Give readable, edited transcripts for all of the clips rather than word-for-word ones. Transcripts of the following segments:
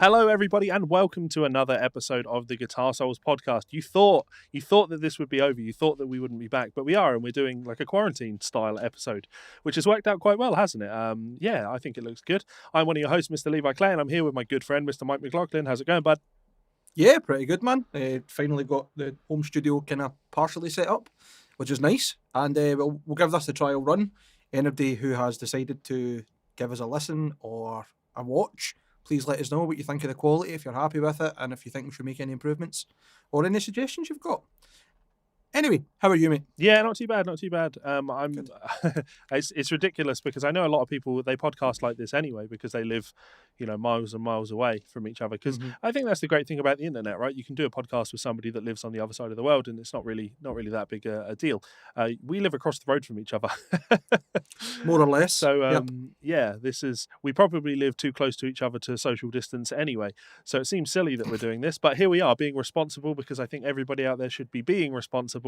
Hello, everybody, and welcome to another episode of the Guitar Souls podcast. You thought that this would be over. You thought that we wouldn't be back, but we are, and we're doing like a quarantine-style episode, which has worked out quite well, hasn't it? I think it looks good. I'm one of your hosts, Mr. Levi Clay, and I'm here with my good friend, Mr. Mike McLaughlin. How's it going, bud? Yeah, pretty good, man. Finally got the home studio kind of partially set up, which is nice. And we'll give this a trial run. Anybody who has decided to give us a listen or a watch, please let us know what you think of the quality, if you're happy with it, and if you think we should make any improvements or any suggestions you've got. Anyway, how are you, mate? Yeah, not too bad. Good. It's ridiculous because I know a lot of people, they podcast like this anyway because they live, miles and miles away from each other. Because I think that's the great thing about the internet, right? You can do a podcast with somebody that lives on the other side of the world, and it's not really that big a deal. We live across the road from each other, More or less. So we probably live too close to each other to social distance anyway. So it seems silly that we're doing this, but here we are being responsible because I think everybody out there should be being responsible,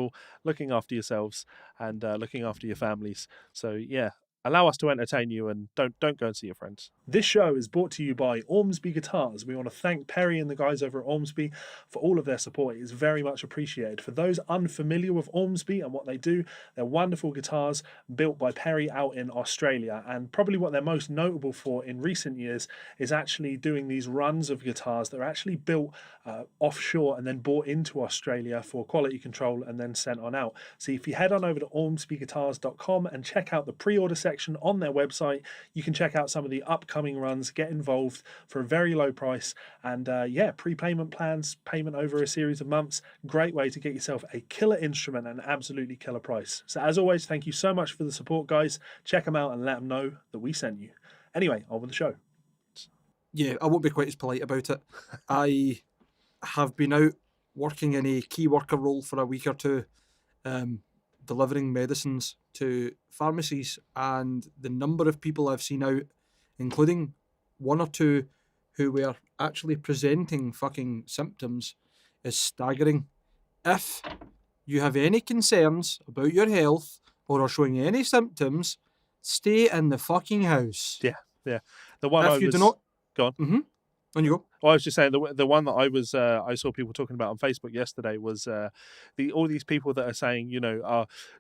looking after yourselves and looking after your families. So yeah, allow us to entertain you and don't go and see your friends. This show is brought to you by Ormsby Guitars. We want to thank Perry and the guys over at Ormsby for all of their support. It is very much appreciated. For those unfamiliar with Ormsby and what they do, they're wonderful guitars built by Perry out in Australia, and probably what they're most notable for in recent years is actually doing these runs of guitars that are actually built offshore and then brought into Australia for quality control and then sent on out. So if you head on over to ormsbyguitars.com and check out the pre-order section on their website, you can check out some of the upcoming runs, get involved for a very low price, and prepayment plans, payment over a series of months. Great way to get yourself a killer instrument and absolutely killer price. So as always, thank you so much for the support, guys. Check them out and let them know that we sent you. Anyway, on with the show. Yeah, I won't be quite as polite about it. I have been out working in a key worker role for a week or two, delivering medicines to pharmacies, and the number of people I've seen out, including one or two who were actually presenting fucking symptoms, is staggering. If you have any concerns about your health or are showing any symptoms, stay in the fucking house. Yeah. The one if you do not... Go on. On you go. Well, I was just saying the one that I saw people talking about on Facebook yesterday was all these people that are saying,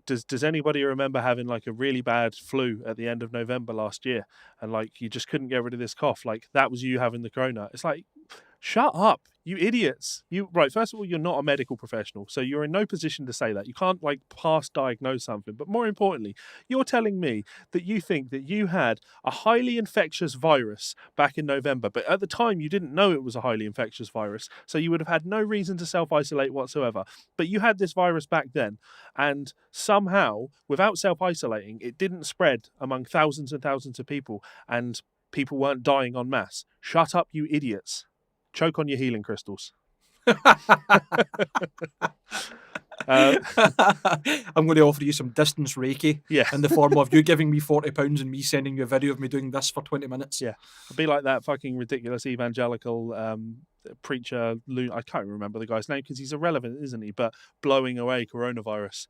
does anybody remember having like a really bad flu at the end of November last year, and like you just couldn't get rid of this cough, like that was you having the corona? It's like, shut up, you idiots! First of all, you're not a medical professional, so you're in no position to say that. You can't past diagnose something. But more importantly, you're telling me that you think that you had a highly infectious virus back in November, but at the time you didn't know it was a highly infectious virus, so you would have had no reason to self-isolate whatsoever. But you had this virus back then, and somehow, without self-isolating, it didn't spread among thousands and thousands of people, and people weren't dying en masse. Shut up, you idiots. Choke on your healing crystals. I'm going to offer you some distance Reiki in the form of you giving me £40 and me sending you a video of me doing this for 20 minutes. Yeah. I'll be like that fucking ridiculous evangelical preacher. I can't remember the guy's name because he's irrelevant, isn't he? But blowing away coronavirus.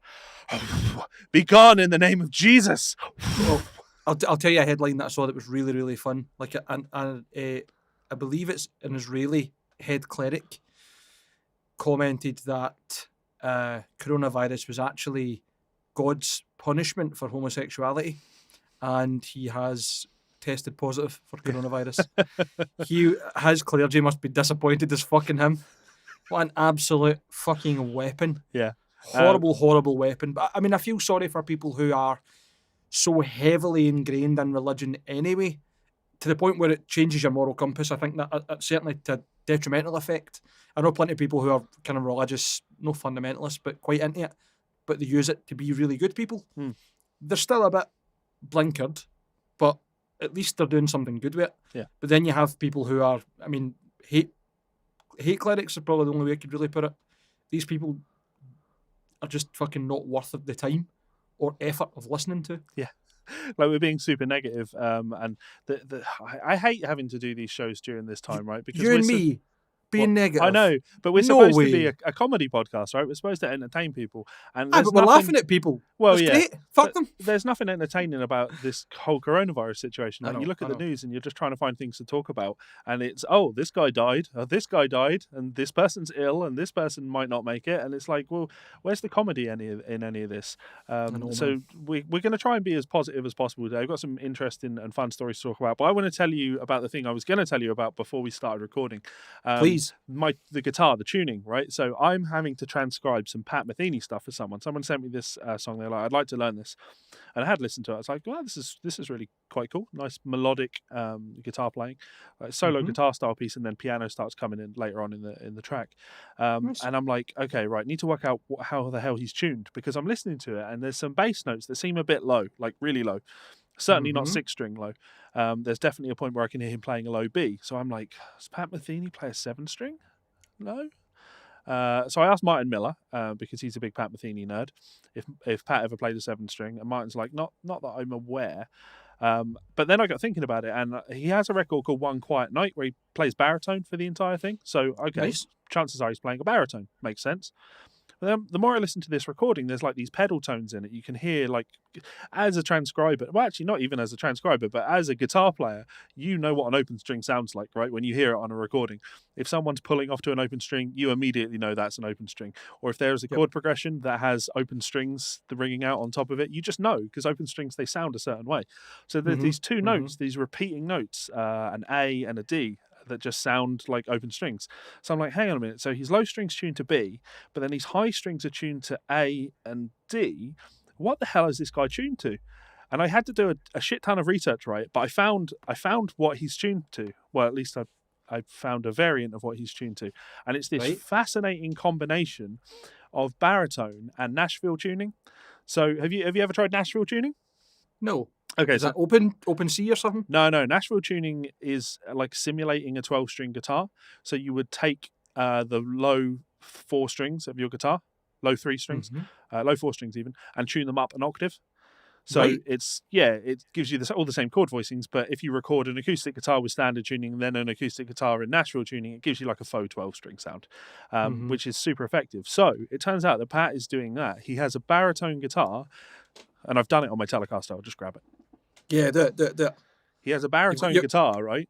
Be gone in the name of Jesus. I'll tell you a headline that I saw that was really, really fun. I believe it's an Israeli head cleric commented that coronavirus was actually God's punishment for homosexuality, and he has tested positive for coronavirus. His clergy must be disappointed as fucking him. What an absolute fucking weapon. Yeah. Horrible weapon. But I mean, I feel sorry for people who are so heavily ingrained in religion anyway, to the point where it changes your moral compass. I think that it's certainly to a detrimental effect. I know plenty of people who are kind of religious, no fundamentalists, but quite into it, but they use it to be really good people. They're still a bit blinkered, but at least they're doing something good with it. Yeah. But then you have people who are, hate clerics is probably the only way I could really put it. These people are just fucking not worth the time or effort of listening to. Yeah. Like, we're being super negative, and I hate having to do these shows during this time, right? Because you and me being negative. I know, but we're No supposed to be way. a comedy podcast, right? We're supposed to entertain people, and Aye, there's but we're nothing. laughing at people. Well, That's yeah, great. Fuck but them. there's nothing entertaining about this whole coronavirus situation. I Like, you know. look I at the know. news and you're just trying to find things to talk about, and it's this guy died, and this person's ill, and this person might not make it, and it's like, well, where's the comedy in any of this? I know, man. So we're going to try and be as positive as possible today. I've got some interesting and fun stories to talk about, but I want to tell you about the thing I was going to tell you about before we started recording. Please. The guitar, the tuning, right? So I'm having to transcribe some Pat Metheny stuff for someone. Someone sent me this song. They're like, I'd like to learn this, and I had listened to it. I was like, wow, this is really quite cool. Nice melodic guitar playing, solo guitar style piece, and then piano starts coming in later on in the track. Nice. And I'm like, okay, right, need to work out how the hell he's tuned, because I'm listening to it and there's some bass notes that seem a bit low, like really low. Certainly not 6-string low. There's definitely a point where I can hear him playing a low B. So I'm like, does Pat Metheny play a 7-string? No. So I asked Martin Miller, because he's a big Pat Metheny nerd, if Pat ever played a 7-string, and Martin's like, not that I'm aware. But then I got thinking about it, and he has a record called One Quiet Night where he plays baritone for the entire thing. So okay, Nice. chances are he's playing a baritone. Makes sense. But then the more I listen to this recording, there's like these pedal tones in it. You can hear, like, as a transcriber, well, actually not even as a transcriber, but as a guitar player, you know what an open string sounds like, right? When you hear it on a recording. If someone's pulling off to an open string, you immediately know that's an open string. Or if there's a chord progression that has open strings, the ringing out on top of it, you just know, because open strings, they sound a certain way. So there's these two notes, these repeating notes, an A and a D, that just sound like open strings. So I'm like, hang on a minute. So his low strings tuned to B, but then his high strings are tuned to A and D. What the hell is this guy tuned to? And I had to do a shit ton of research, right? But I found what he's tuned to. Well, at least I found a variant of what he's tuned to. And it's this fascinating combination of baritone and Nashville tuning. So have you ever tried Nashville tuning? No. Okay, Is that open C or something? No. Nashville tuning is like simulating a 12-string guitar. So you would take the low 4 strings of your guitar, low 3 strings, low 4 strings even, and tune them up an octave. So it gives you all the same chord voicings, but if you record an acoustic guitar with standard tuning and then an acoustic guitar in Nashville tuning, it gives you like a faux 12-string sound, which is super effective. So it turns out that Pat is doing that. He has a baritone guitar, and I've done it on my Telecaster. I'll just grab it. Yeah, do it. He has a baritone guitar, right?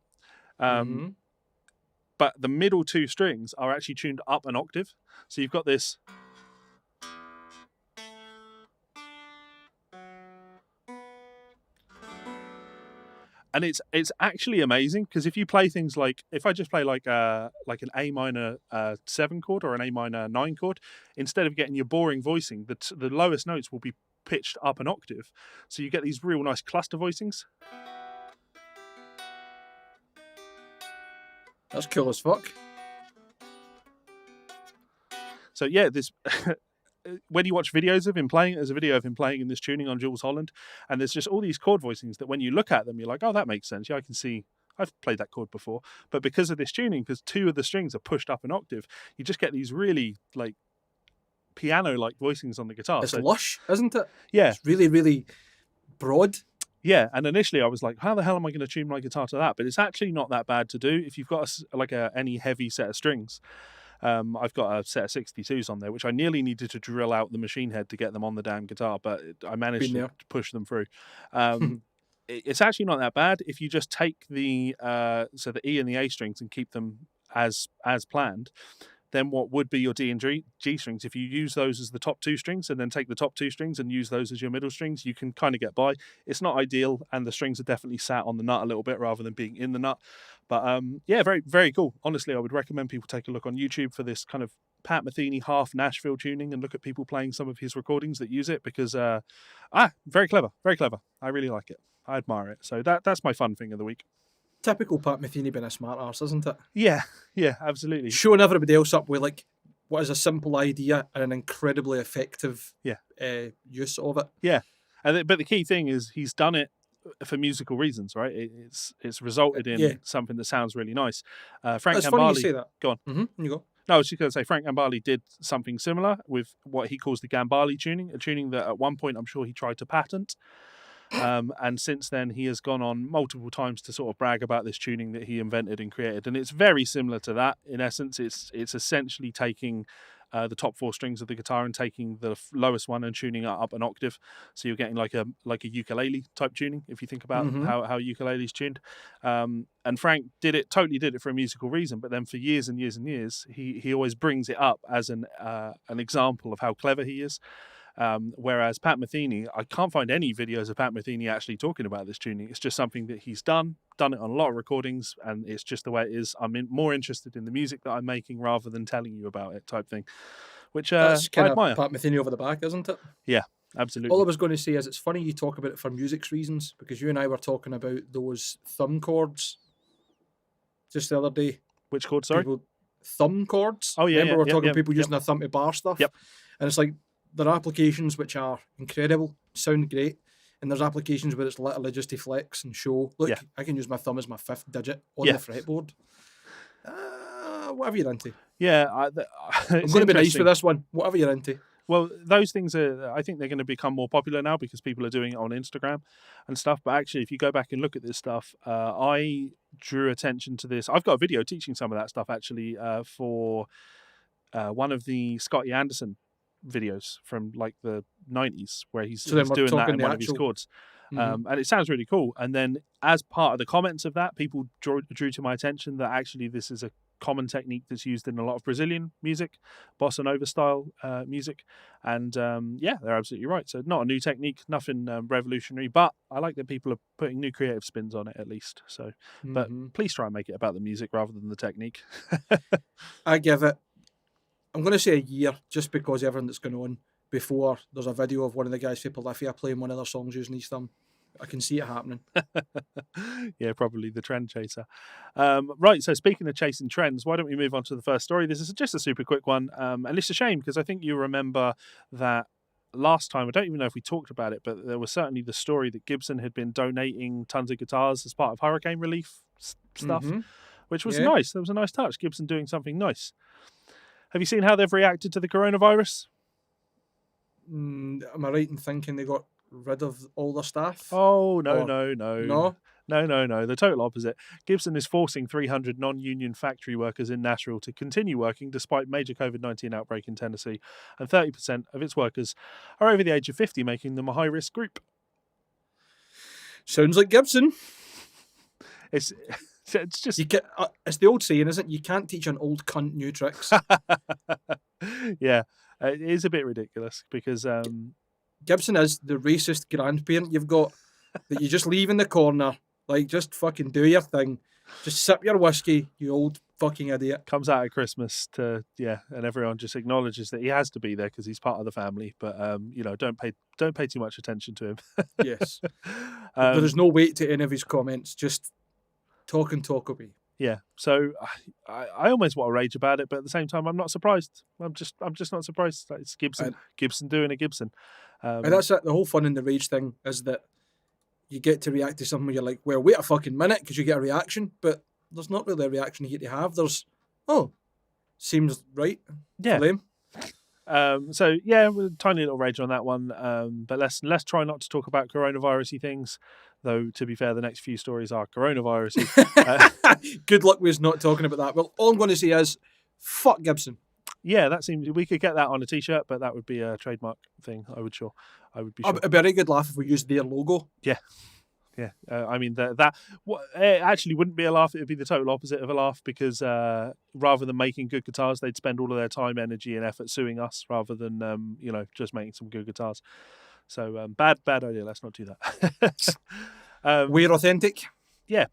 But the middle 2 strings are actually tuned up an octave. So you've got this. And it's actually amazing, because if you play things like, if I just play like an A minor 7 chord or an A minor 9 chord, instead of getting your boring voicing, the lowest notes will be pitched up an octave. So you get these real nice cluster voicings. That's cool as fuck. So yeah, this when you watch videos of him playing, there's a video of him playing in this tuning on Jules Holland, and there's just all these chord voicings that when you look at them, you're like, oh, that makes sense. Yeah, I can see. I've played that chord before. But because of this tuning, because 2 of the strings are pushed up an octave, you just get these really like piano-like voicings on the guitar. It's lush, isn't it? Yeah. It's really, really broad. Yeah, and initially I was like, how the hell am I going to tune my guitar to that? But it's actually not that bad to do if you've got any heavy set of strings. I've got a set of 62s on there, which I nearly needed to drill out the machine head to get them on the damn guitar, but I managed to push them through. It's actually not that bad if you just take the E and the A strings and keep them as planned. Then what would be your D and G strings, if you use those as the top 2 strings and then take the top 2 strings and use those as your middle strings, you can kind of get by. It's not ideal, and the strings are definitely sat on the nut a little bit rather than being in the nut. But yeah, very, very cool. Honestly, I would recommend people take a look on YouTube for this kind of Pat Metheny half Nashville tuning and look at people playing some of his recordings that use it, because very clever, very clever. I really like it. I admire it. So that's my fun thing of the week. Typical Pat Metheny being a smart arse, isn't it? Yeah, absolutely. Showing everybody else up with like what is a simple idea and an incredibly effective use of it. Yeah, but the key thing is he's done it for musical reasons, right? It's resulted in something that sounds really nice. Frank It's Gambale. funny you say that. Go on. You go. No, I was just going to say Frank Gambale did something similar with what he calls the Gambale tuning, a tuning that at one point I'm sure he tried to patent. And since then, he has gone on multiple times to sort of brag about this tuning that he invented and created, and it's very similar to that. In essence, it's essentially taking the top 4 strings of the guitar and taking the lowest one and tuning it up an octave. So you're getting like a ukulele type tuning, if you think about Mm-hmm. how ukulele is tuned. And Frank totally did it for a musical reason, but then for years and years and years, he always brings it up as an example of how clever he is. Whereas Pat Metheny, I can't find any videos of Pat Metheny actually talking about this tuning. It's just something that he's done it on a lot of recordings, and it's just the way it is. I'm more interested in the music that I'm making rather than telling you about it, type thing, which That's I kind of admire. Pat Metheny over the back, isn't it? Yeah, All absolutely. I was going to say is it's funny you talk about it for music's reasons, because you and I were talking about those thumb chords just the other day. Which chord, sorry? People thumb chords. Oh, yeah, Remember yeah, we were yep, talking yep, people yep. using their thumb to bar stuff? Yep. And it's like there are applications which are incredible, sound great, and there's applications where it's literally just to flex and show, look, Yeah. I can use my thumb as my 5th digit on Yeah. the fretboard. Whatever you're into. Yeah, I'm going to be nice with this one. Whatever you're into. Well, those things I think they're going to become more popular now because people are doing it on Instagram and stuff. But actually, if you go back and look at this stuff, I drew attention to this. I've got a video teaching some of that stuff actually for one of the Scotty Anderson videos from like the 90s where he's So then we're doing that talking in the one of his actual- chords. Mhm. And it sounds really cool. And then as part of the comments of that, people drew to my attention that actually this is a common technique that's used in a lot of Brazilian music, bossa nova style music. And yeah, they're absolutely right. So not a new technique, nothing revolutionary, but I like that people are putting new creative spins on it at least. So, but Mhm. please try and make it about the music rather than the technique. I give it, I'm going to say a year, just because everything that's going on before there's a video of one of the guys from Polyphia playing one of their songs using his thumb. I can see it happening. Yeah, probably the trend chaser. Right, so speaking of chasing trends, why don't we move on to the first story? This is just a super quick one, and it's a shame because I think you remember that last time, I don't even know if we talked about it, but there was certainly the story that Gibson had been donating tons of guitars as part of hurricane relief stuff, Mhm. which was Yeah. nice. That was a nice touch, Gibson doing something nice. Have you seen how they've reacted to the coronavirus? Am I right in thinking they got rid of all their staff? Oh, no, Or- no. No? No. The total opposite. Gibson is forcing 300 non-union factory workers in Nashville to continue working despite major COVID-19 outbreak in Tennessee, and 30% of its workers are over the age of 50, making them a high-risk group. Sounds like Gibson. It's just You can, it's the old saying, isn't it? You can't teach an old cunt new tricks. yeah, it is a bit ridiculous because Gibson is the racist grandparent you've got that you just leave in the corner. Like, just fucking do your thing. Just sip your whiskey, you old fucking idiot. comes out at Christmas to and everyone just acknowledges that he has to be there because he's part of the family. But don't pay too much attention to him. Yes. There is no weight to any of his comments. Just talk away. Yeah, so I almost want to rage about it, but at the same time, I'm not surprised. I'm just not surprised. It's Gibson doing a Gibson. And that's it. The whole fun in the rage thing is that you get to react to something where you're like, well, wait a fucking minute, because you get a reaction, but there's not really a reaction here to have. There's, seems right. Yeah. For them. So yeah, we're tiny little rage on that one. But let's try not to talk about coronavirusy things. Though to be fair, the next few stories are coronavirusy. Good luck with us not talking about that. Well, all I'm going to say is, fuck Gibson. Yeah, that seems we could get that on a t-shirt, but that would be a trademark thing. I would be sure. It'd be a very good laugh if we used their logo. Yeah. I mean it actually wouldn't be a laugh. It would be the total opposite of a laugh because rather than making good guitars, they'd spend all of their time, energy, and effort suing us rather than just making some good guitars. So bad idea. Let's not do that. We're authentic. Yeah.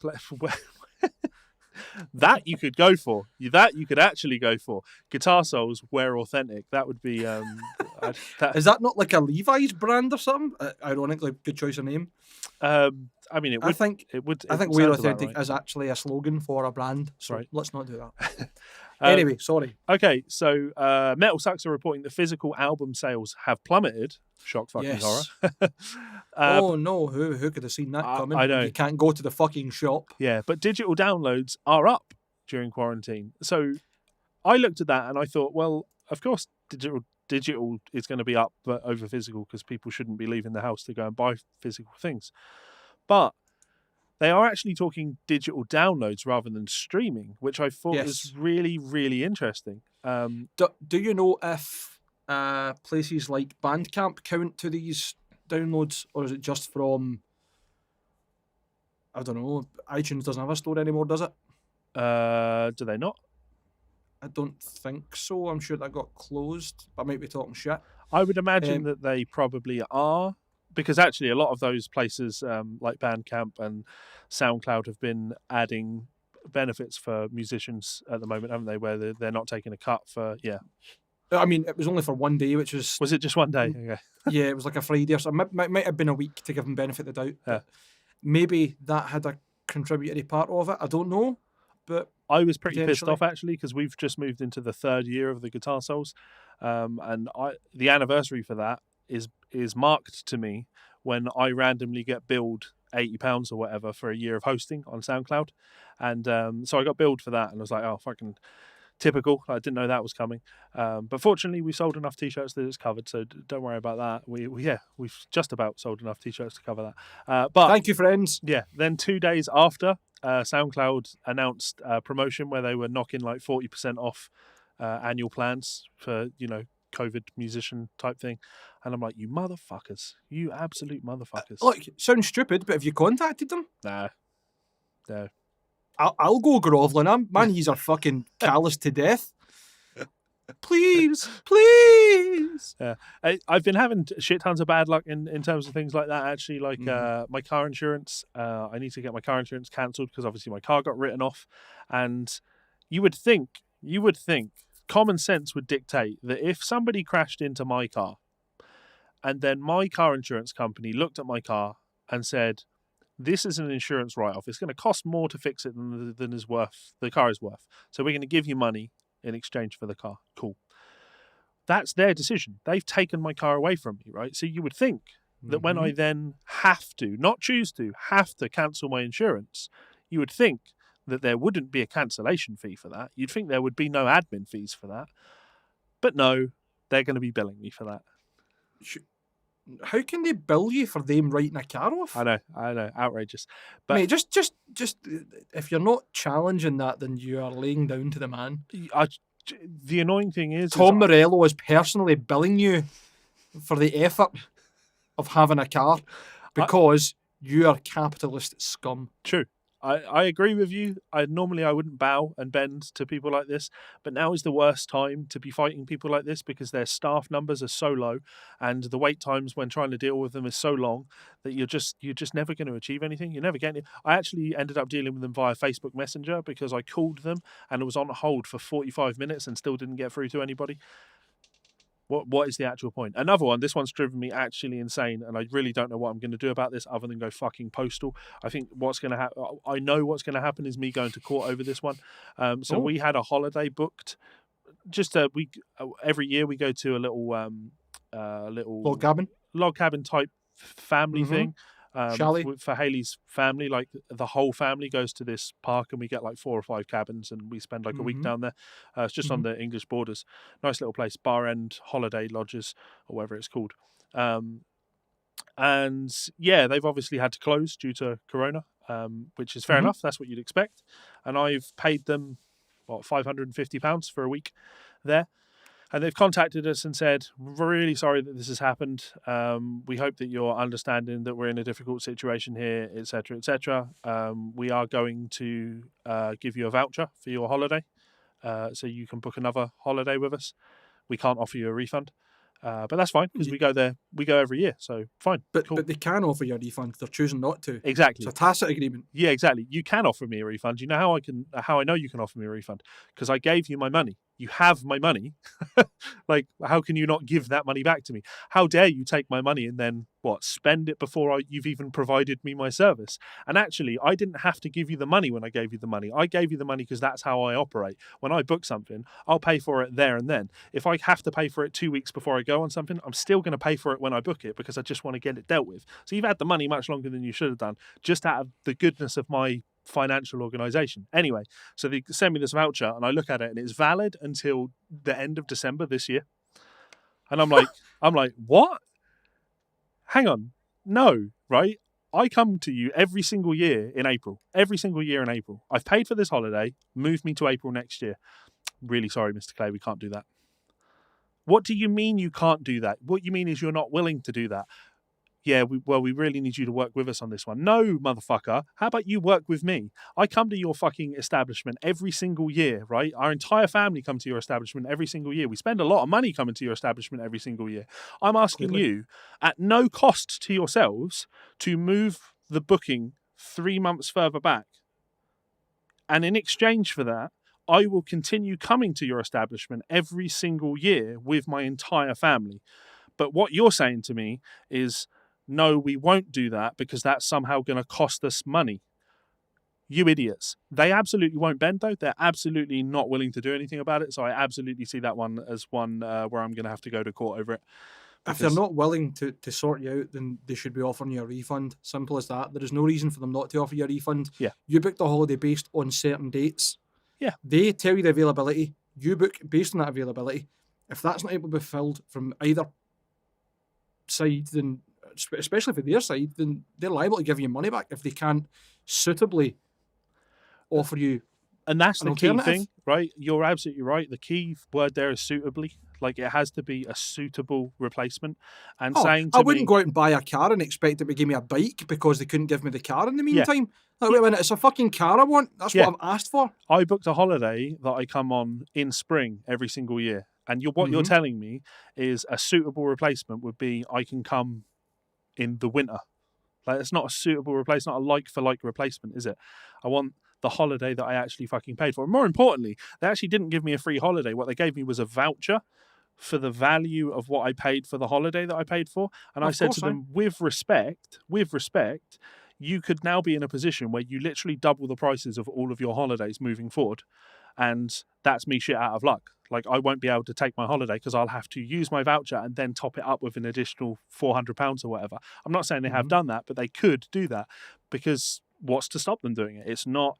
That you could go for. That you could actually go for. Guitar Souls, we're authentic. That would be. Is that not like a Levi's brand or something? Ironically, good choice of name. I mean, it would. I think It We're sounds about Authentic right. is actually a slogan for a brand. So Right. let's not do that. Anyway, sorry. Okay, so Metal Sucks are reporting that physical album sales have plummeted. Shock fucking Yes. horror. Oh no, who could have seen that coming? I know. You can't go to the fucking shop. Yeah, but digital downloads are up during quarantine. So I looked at that and I thought, well, of course, digital digital is going to be up over physical because people shouldn't be leaving the house to go and buy physical things. But they are actually talking digital downloads rather than streaming, which I thought was Yes. really, really interesting. Do you know if places like Bandcamp count to these downloads, or is it just from, I don't know, iTunes doesn't have a store anymore, does it? Do they not? I don't think so. I'm sure that got closed. I might be talking shit. I would imagine Um, that they probably are, because actually a lot of those places like Bandcamp and SoundCloud have been adding benefits for musicians at the moment, haven't they? Where they're not taking a cut for I mean, it was only for one day, which was, Was it just one day? Okay. yeah, it was like a Friday or something. Might have been a week to give them benefit of the doubt. Yeah. But maybe that had a contributory part of it. I don't know. But I was pretty pissed potentially. off actually because we've just moved into the 3rd year of the Guitar Souls, and the anniversary for that is marked to me when I randomly get billed £80 or whatever for a year of hosting on SoundCloud, and so I got billed for that, and I was like, oh fucking typical. I didn't know that was coming, but fortunately we sold enough t-shirts that it's covered, so don't worry about that. We've just about sold enough t-shirts to cover that. But Thank you, friends. yeah, then 2 days after, SoundCloud announced a promotion where they were knocking like 40% off annual plans for, COVID musician type thing. And I'm like, you motherfuckers, you absolute motherfuckers. Look, sounds stupid, but have you contacted them? Nah, no. I'll go groveling. Man, he's are fucking callous to death. Please, please. Yeah, I've been having shit tons of bad luck in terms of things like that. Actually, like my car insurance. I need to get my car insurance cancelled because obviously my car got written off. And you would think, common sense would dictate that if somebody crashed into my car, and then my car insurance company looked at my car and said, "This is an insurance write-off. It's going to cost more to fix it than the car is worth. So we're going to give you money in exchange for the car." Cool. That's their decision. They've taken my car away from me, right? So you would think that when I then have to, not choose to, have to cancel my insurance, you would think that there wouldn't be a cancellation fee for that. You'd think there would be no admin fees for that. But no, they're going to be billing me for that. How can they bill you for them writing a car off? I know, outrageous. But mate, just if you're not challenging that, then you are laying down to the man. The annoying thing is Tom Morello is personally billing you for the effort of having a car because you are capitalist scum. True. I agree with you. I wouldn't bow and bend to people like this, but now is the worst time to be fighting people like this because their staff numbers are so low and the wait times when trying to deal with them is so long that you're just never going to achieve anything. You're never getting it. I actually ended up dealing with them via Facebook Messenger because I called them and it was on hold for 45 minutes and still didn't get through to anybody. What is the actual point? Another one, this one's driven me actually insane, and I really don't know what I'm going to do about this other than go fucking postal. I think what's going to happen, I know what's going to happen is me going to court over this one. We had a holiday booked. Just every year we go to a little log cabin type family thing. For Haley's family, like the whole family goes to this park and we get like 4 or 5 cabins and we spend like a week down there. It's just on the English borders. Nice little place, Bar End Holiday Lodges or whatever it's called. And yeah, they've obviously had to close due to Corona, which is fair enough. That's what you'd expect. And I've paid them £550 for a week there. And they've contacted us and said, "We're really sorry that this has happened. We hope that you're understanding that we're in a difficult situation here, etc., etc. We are going to give you a voucher for your holiday, so you can book another holiday with us. We can't offer you a refund, but that's fine because we go every year, so fine." But cool. But they can offer you a refund. They're choosing not to. Exactly. It's a tacit agreement. Yeah, exactly. You can offer me a refund. You know how I know you can offer me a refund? Because I gave you my money. You have my money. Like, how can you not give that money back to me? How dare you take my money and then spend it before you've even provided me my service? And actually, I didn't have to give you the money when I gave you the money. I gave you the money because that's how I operate. When I book something, I'll pay for it there and then. If I have to pay for it 2 weeks before I go on something, I'm still going to pay for it when I book it because I just want to get it dealt with. So you've had the money much longer than you should have done, just out of the goodness of my financial organization. Anyway, so they send me this voucher and I look at it and it's valid until the end of December this year. And I'm like, what? Hang on. No, right? I come to you every single year in April. Every single year in April. I've paid for this holiday. Move me to April next year. Really sorry, Mr. Clay, we can't do that. What do you mean you can't do that? What you mean is you're not willing to do that. Yeah, we really need you to work with us on this one. No, motherfucker. How about you work with me? I come to your fucking establishment every single year, right? Our entire family come to your establishment every single year. We spend a lot of money coming to your establishment every single year. I'm asking Clearly. you, at no cost to yourselves, to move the booking 3 months further back. And in exchange for that, I will continue coming to your establishment every single year with my entire family. But what you're saying to me is, no, we won't do that because that's somehow going to cost us money. You idiots. They absolutely won't bend, though. They're absolutely not willing to do anything about it. So I absolutely see that one as one where I'm going to have to go to court over it. If they're Because, not willing to sort you out, then they should be offering you a refund. Simple as that. There is no reason for them not to offer you a refund. yeah, You booked the holiday based on certain dates. yeah. They tell you the availability. You book based on that availability. If that's not able to be filled from either side, then especially for their side, then they're liable to give you money back if they can't suitably offer you And that's an the key alternative. thing, right? You're absolutely right. The key word there is suitably. Like, it has to be a suitable replacement. And Oh, saying I to wouldn't me, go out and buy a car and expect them to give me a bike because they couldn't give me the car in the yeah, meantime. Like, wait a minute, it's a fucking car I want. That's yeah, what I've asked for. I booked a holiday that I come on in spring every single year. And what you're Mm-hmm. telling me is a suitable replacement would be I can come in the winter. Like, it's not a suitable replacement, not a like for like replacement, is it? I want the holiday that I actually fucking paid for. And more importantly, they actually didn't give me a free holiday. What they gave me was a voucher for the value of what I paid for the holiday that I paid for. And I Of said to course, them, with respect, you could now be in a position where you literally double the prices of all of your holidays moving forward. And that's me shit out of luck. Like, I won't be able to take my holiday because I'll have to use my voucher and then top it up with an additional £400 or whatever. I'm not saying they have Mm-hmm. done that, but they could do that, because what's to stop them doing it? It's not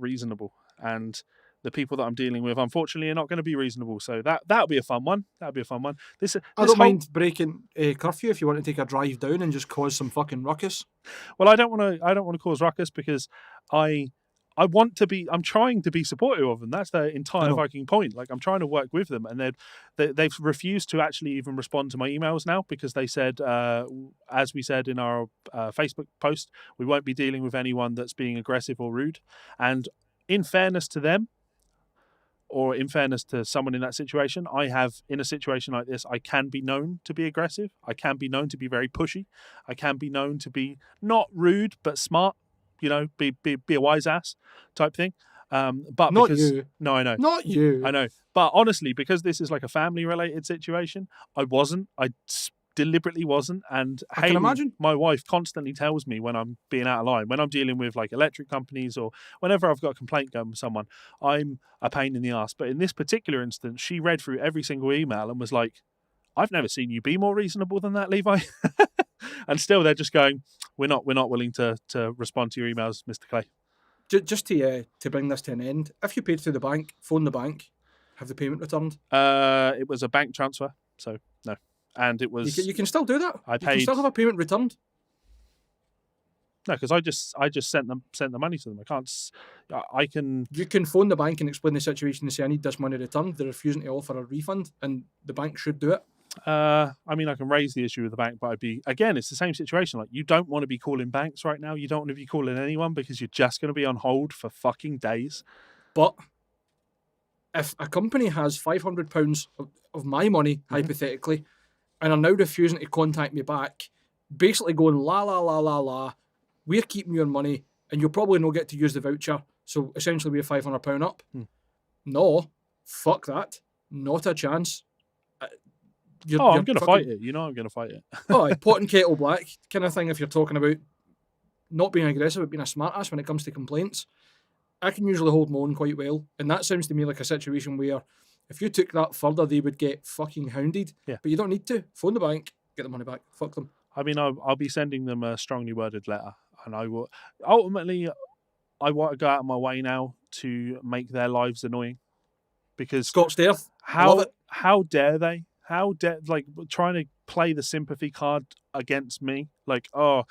reasonable. And the people that I'm dealing with, unfortunately, are not going to be reasonable. So that'll be a fun one. That'll be a fun one. This I don't whole mind breaking curfew if you want to take a drive down and just cause some fucking ruckus. well, I don't want to cause ruckus because I I'm trying to be supportive of them. That's their I entire know. fucking point. Like, I'm trying to work with them, and they've refused to actually even respond to my emails now, because they said, as we said in our Facebook post, we won't be dealing with anyone that's being aggressive or rude. And in fairness to them, or in fairness to someone in that situation, in a situation like this, I can be known to be aggressive. I can be known to be very pushy. I can be known to be not rude, but smart, be a wise ass type thing. But Not because, you. no, I know. Not you. I know. But honestly, because this is like a family related situation, I wasn't. I deliberately wasn't. And I can Haley, imagine. my wife, constantly tells me when I'm being out of line, when I'm dealing with like electric companies, or whenever I've got a complaint going with someone, I'm a pain in the ass. But in this particular instance, she read through every single email and was like, I've never seen you be more reasonable than that, Levi. And still they're just going, we're not willing to respond to your emails, Mr. Clay. Just to bring this to an end, if you paid through the bank, phone the bank, have the payment returned. It was a bank transfer, so no. And it was, You can still do that. I You can paid, still have a payment returned. no, because I just sent the money to them. I can't. I can. You can phone the bank and explain the situation and say, I need this money returned. They're refusing to offer a refund, and the bank should do it. I mean, I can raise the issue with the bank, but it's the same situation. Like, you don't want to be calling banks right now. You don't want to be calling anyone, because you're just going to be on hold for fucking days. But if a company has £500 of my money, hypothetically, and are now refusing to contact me back, basically going, la, la, la, la, la, we're keeping your money, and you'll probably not get to use the voucher, so essentially we're £500 up. No, fuck that. Not a chance. I'm going to fight it. I'm going to fight it. Pot and kettle black kind of thing. If you're talking about not being aggressive, but being a smartass when it comes to complaints, I can usually hold my own quite well. And that sounds to me like a situation where if you took that further, they would get fucking hounded. Yeah. But you don't need to. Phone the bank, get the money back. Fuck them. I mean, I'll be sending them a strongly worded letter, and I will ultimately. I want to go out of my way now to make their lives annoying, because Scott's Death. Love it. how dare they? like trying to play the sympathy card against me, like, oh,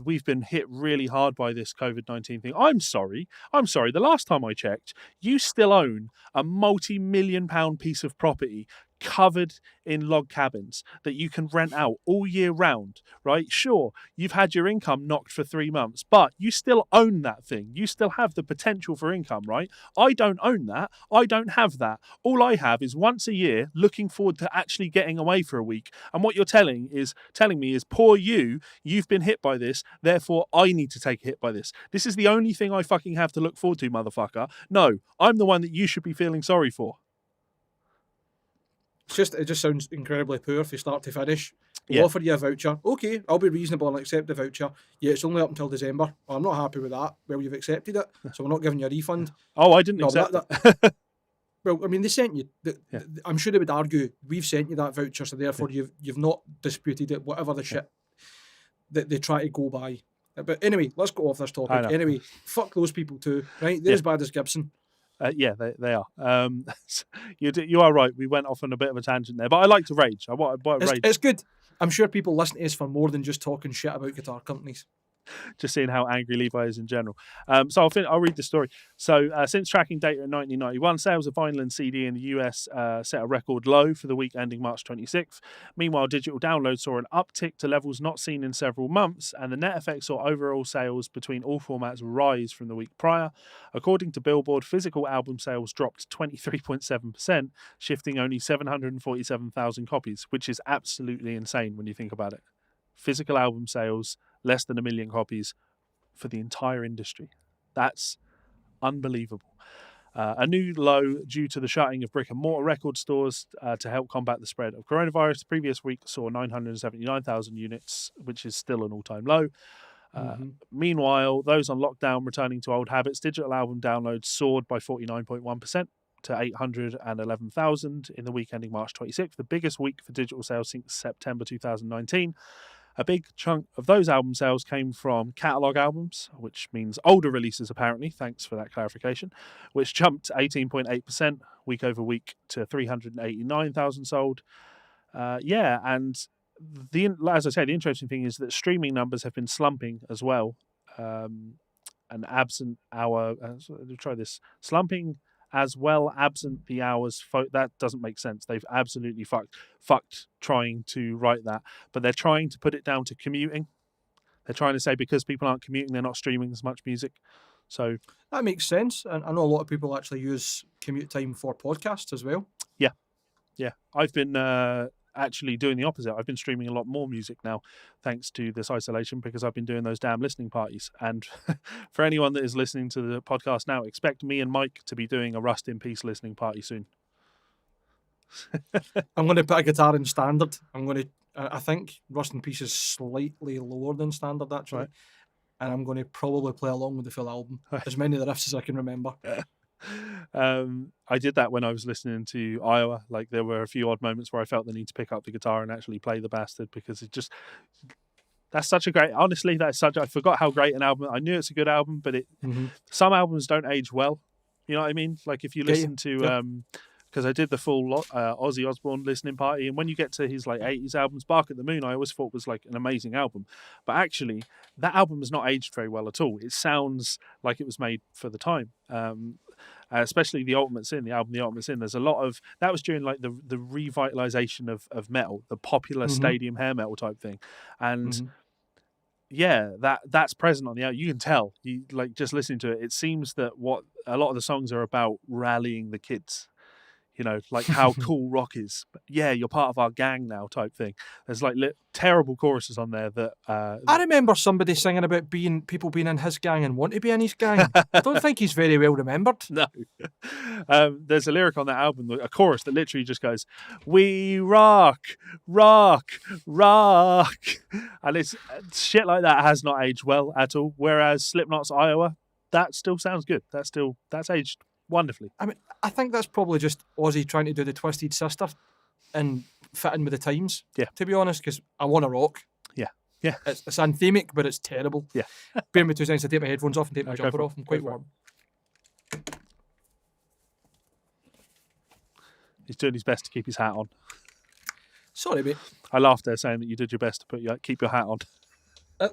we've been hit really hard by this COVID-19 thing. I'm sorry. The last time I checked, you still own a multi-million pound piece of property covered in log cabins that you can rent out all year round, right? Sure, you've had your income knocked for 3 months, but you still own that thing. You still have the potential for income, right? I don't own that. I don't have that. All I have is once a year looking forward to actually getting away for a week. And what you're telling me is, poor you've been hit by this, therefore I need to take a hit by this. This is the only thing I fucking have to look forward to, motherfucker. No, I'm the one that you should be feeling sorry for. It just sounds incredibly poor from start to finish. We'll Yeah. offer you a voucher. Okay, I'll be reasonable and accept the voucher. Yeah, it's only up until December. Oh, I'm not happy with that. Well, you've accepted it, so we're not giving you a refund. Oh, I didn't No, accept that. Well, I mean, they sent you. Yeah. I'm sure they would argue we've sent you that voucher, so therefore you've not disputed it. Whatever the shit that they try to go by. But anyway, let's go off this topic. Anyway, fuck those people too. Right, they're as bad as Gibson. Yeah, they are. You are right. We went off on a bit of a tangent there, but I like to rage. I want to rage. It's good. I'm sure people listen to us for more than just talking shit about guitar companies. Just seeing how angry Levi is in general. So I'll read the story. So since tracking data in 1991, sales of vinyl and CD in the US set a record low for the week ending March 26th. Meanwhile, digital downloads saw an uptick to levels not seen in several months, and the net effect saw overall sales between all formats rise from the week prior. According to Billboard, physical album sales dropped 23.7%, shifting only 747,000 copies, which is absolutely insane when you think about it. Physical album sales, less than 1 million copies for the entire industry. That's unbelievable. A new low due to the shutting of brick and mortar record stores to help combat the spread of coronavirus. The previous week saw 979,000 units, which is still an all-time low. Meanwhile, those on lockdown returning to old habits, digital album downloads soared by 49.1% to 811,000 in the week ending March 26th, the biggest week for digital sales since September 2019. A big chunk of those album sales came from catalogue albums, which means older releases apparently, thanks for that clarification, which jumped 18.8% week over week to 389,000 sold. And as I say, the interesting thing is that streaming numbers have been slumping as well. And absent our, try this, slumping as well absent the hours. That doesn't make sense. They've absolutely fucked trying to write that, but they're trying to put it down to commuting. They're trying to say because people aren't commuting, they're not streaming as much music. So that makes sense. And I know a lot of people actually use commute time for podcasts as well. Yeah. I've been actually doing the opposite. I've been streaming a lot more music now, thanks to this isolation, because I've been doing those damn listening parties. And for anyone that is listening to the podcast now, expect me and Mike to be doing a Rust in Peace listening party soon. I'm going to put a guitar in standard. I think Rust in Peace is slightly lower than standard, actually. Right. And I'm going to probably play along with the full album, as many of the riffs as I can remember. I did that when I was listening to Iowa. Like, there were a few odd moments where I felt the need to pick up the guitar and actually play the bastard, because that's such a great, honestly, I forgot how great an album. I knew it's a good album, but some albums don't age well. You know what I mean? Like, if you listen to because I did the full Ozzy Osbourne listening party, and when you get to his like 80s albums, Bark at the Moon, I always thought was like an amazing album, but actually that album has not aged very well at all. It sounds like it was made for the time. Especially the Ultimate Sin, the album The Ultimate Sin. There's a lot of that was during like the revitalization of metal, the popular stadium hair metal type thing, and that's present on the album. You can tell, you like just listening to it. It seems that what a lot of the songs are about rallying the kids. You know, like how cool rock is. But yeah, you're part of our gang now type thing. There's like terrible choruses on there that... I remember somebody singing about people being in his gang and want to be in his gang. I don't think he's very well remembered. No. There's a lyric on that album, a chorus that literally just goes, "We rock, rock, rock." And it's shit like that has not aged well at all. Whereas Slipknot's Iowa, that still sounds good. That's aged wonderfully. I mean, I think that's probably just Ozzy trying to do the Twisted Sister and fit in with the times. Yeah. To be honest, because I want to rock. Yeah. Yeah. It's anthemic, but it's terrible. Yeah. Bear me 2 seconds to take my headphones off and take my jumper off. I'm quite warm. He's doing his best to keep his hat on. Sorry, mate. I laughed there saying that you did your best to keep your hat on.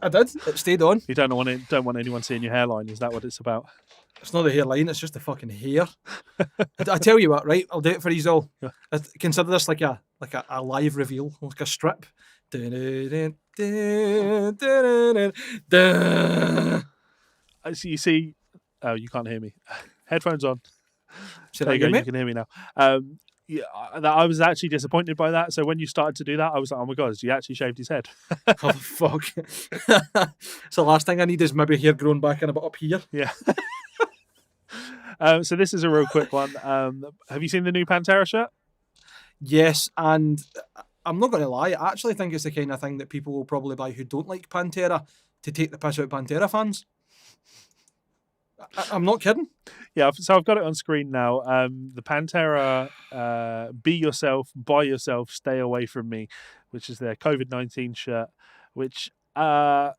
I did. It stayed on. You don't want anyone seeing your hairline. Is that what it's about? It's not the hairline. It's just the fucking hair. I tell you what, right? I'll do it for you all. Yeah. Consider this like a live reveal, like a strip. So you see, oh, you can't hear me. Headphones on. Say There that you go. again, You mate? can hear me now. Yeah, I was actually disappointed by that. So when you started to do that, I was like, "Oh my god, he actually shaved his head." Oh fuck! So the last thing I need is maybe hair growing back in a bit up here. Yeah. So this is a real quick one. Have you seen the new Pantera shirt? Yes, and I'm not going to lie. I actually think it's the kind of thing that people will probably buy who don't like Pantera to take the piss out of Pantera fans. I'm not kidding. Yeah, so I've got it on screen now. The Pantera Be Yourself, Buy Yourself, Stay Away From Me, which is their COVID-19 shirt, which I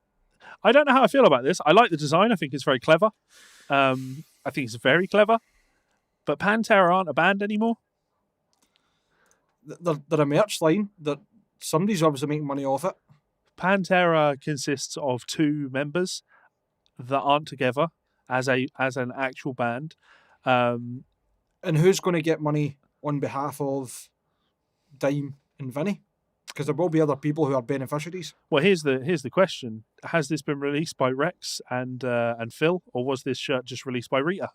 don't know how I feel about this. I like the design. I think it's very clever. I think it's very clever. But Pantera aren't a band anymore. They're a merch line that somebody's obviously making money off it. Pantera consists of two members that aren't together as an actual band. And who's going to get money on behalf of Dime and Vinny? Because there will be other people who are beneficiaries. Well, here's the question: has this been released by Rex and Phil, or was this shirt just released by Rita?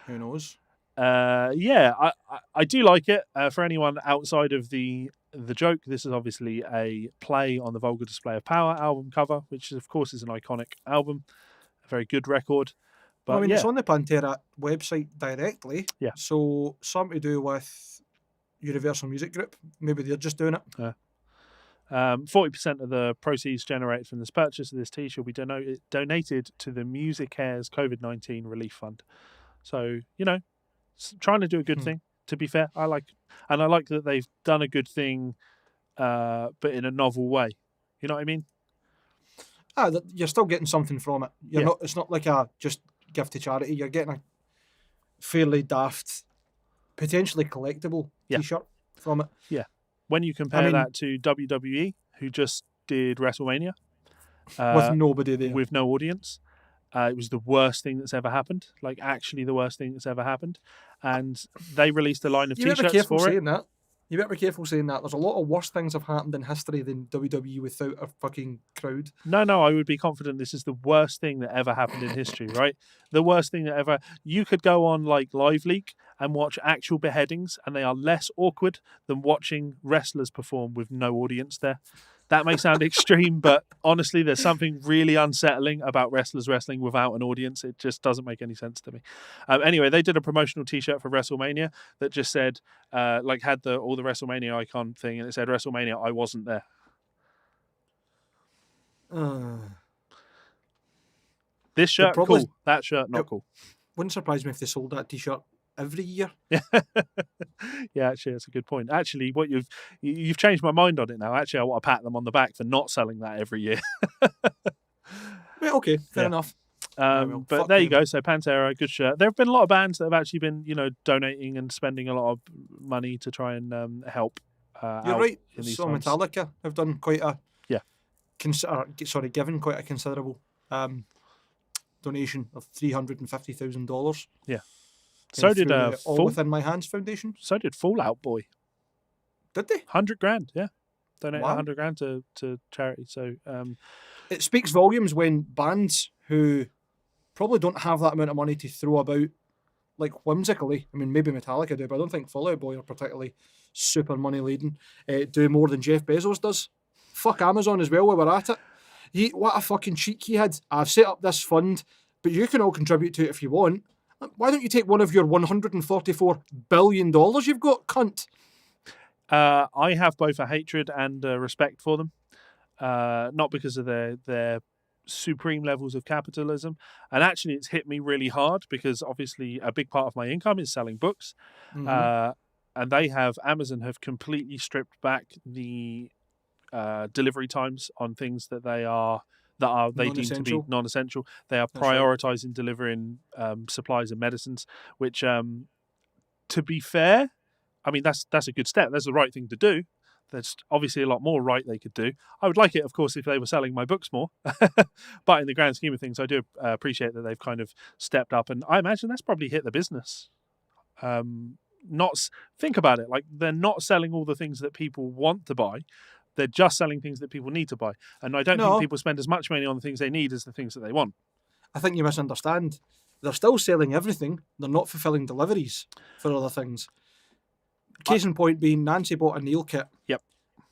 Who knows? Yeah, I do like it. For anyone outside of the joke, this is obviously a play on the Vulgar Display of Power album cover, which of course is an iconic album, a very good record. But Well, I mean, yeah, it's on the Pantera website directly. Yeah. So something to do with Universal Music Group. Maybe they're just doing it. 40% of the proceeds generated from this purchase of this T-shirt will be donated to the Music Cares COVID-19 Relief Fund. So trying to do a good thing. To be fair, I like that they've done a good thing, but in a novel way. You know what I mean? You're still getting something from it. You're Yeah. not. It's not like a just gift to charity. You're getting a fairly daft, potentially collectible Yeah. T-shirt from it. When you compare mean- that to WWE, who just did WrestleMania With nobody there. with no audience, it was the worst thing that's ever happened. Like actually, the worst thing that's ever happened. And they released a line of You better be T-shirts careful for it. saying that. You better be careful saying that. There's a lot of worse things have happened in history than WWE without a fucking crowd. No, I would be confident this is the worst thing that ever happened in history, right? The worst thing that ever. You could go on like Live Leak and watch actual beheadings, and they are less awkward than watching wrestlers perform with no audience there. That may sound extreme, but honestly, there's something really unsettling about wrestlers wrestling without an audience. It just doesn't make any sense to me. Anyway, they did a promotional T-shirt for WrestleMania that just said, had all the WrestleMania icon thing, and it said WrestleMania, I wasn't there. This shirt, probably- cool. That shirt, not Yep. cool. Wouldn't surprise me if they sold that T-shirt every year. Yeah, actually, that's a good point. Actually, what you've changed my mind on it now. Actually, I want to pat them on the back for not selling that every year. Well, okay, fair Yeah. enough. But fuck there you them. go. So Pantera, good shirt. There have been a lot of bands that have actually been, donating and spending a lot of money to try and help. You're out right. in these So times. Metallica have done quite a Yeah. given quite a considerable donation of $350,000. So did All Fall. Within My Hands Foundation. So did Fallout Boy. Did they? $100,000. Yeah, donate Wow. $100,000 to charity. So It speaks volumes when bands who probably don't have that amount of money to throw about, like whimsically. I mean, maybe Metallica do, but I don't think Fall Out Boy are particularly super money laden. Do more than Jeff Bezos does. Fuck Amazon as well while we're at it. What a fucking cheek he had. I've set up this fund, but you can all contribute to it if you want. Why don't you take one of your $144 billion you've got, cunt? I have both a hatred and a respect for them, not because of their supreme levels of capitalism. And actually, it's hit me really hard because obviously a big part of my income is selling books, Mhm. and Amazon have completely stripped back the delivery times on things that they deem to be Non-essential. non-essential. They are That's right. prioritizing delivering supplies and medicines, which, to be fair, I mean, that's a good step. That's the right thing to do. There's obviously a lot more right they could do. I would like it, of course, if they were selling my books more. But in the grand scheme of things, I do appreciate that they've kind of stepped up, and I imagine that's probably hit the business. Not think about it, like they're not selling all the things that people want to buy. They're just selling things that people need to buy, and I don't think No, people spend as much money on the things they need as the things that they want. I think you misunderstand. They're still selling everything. They're not fulfilling deliveries for other things. Case in point being Nancy bought a nail kit. Yep.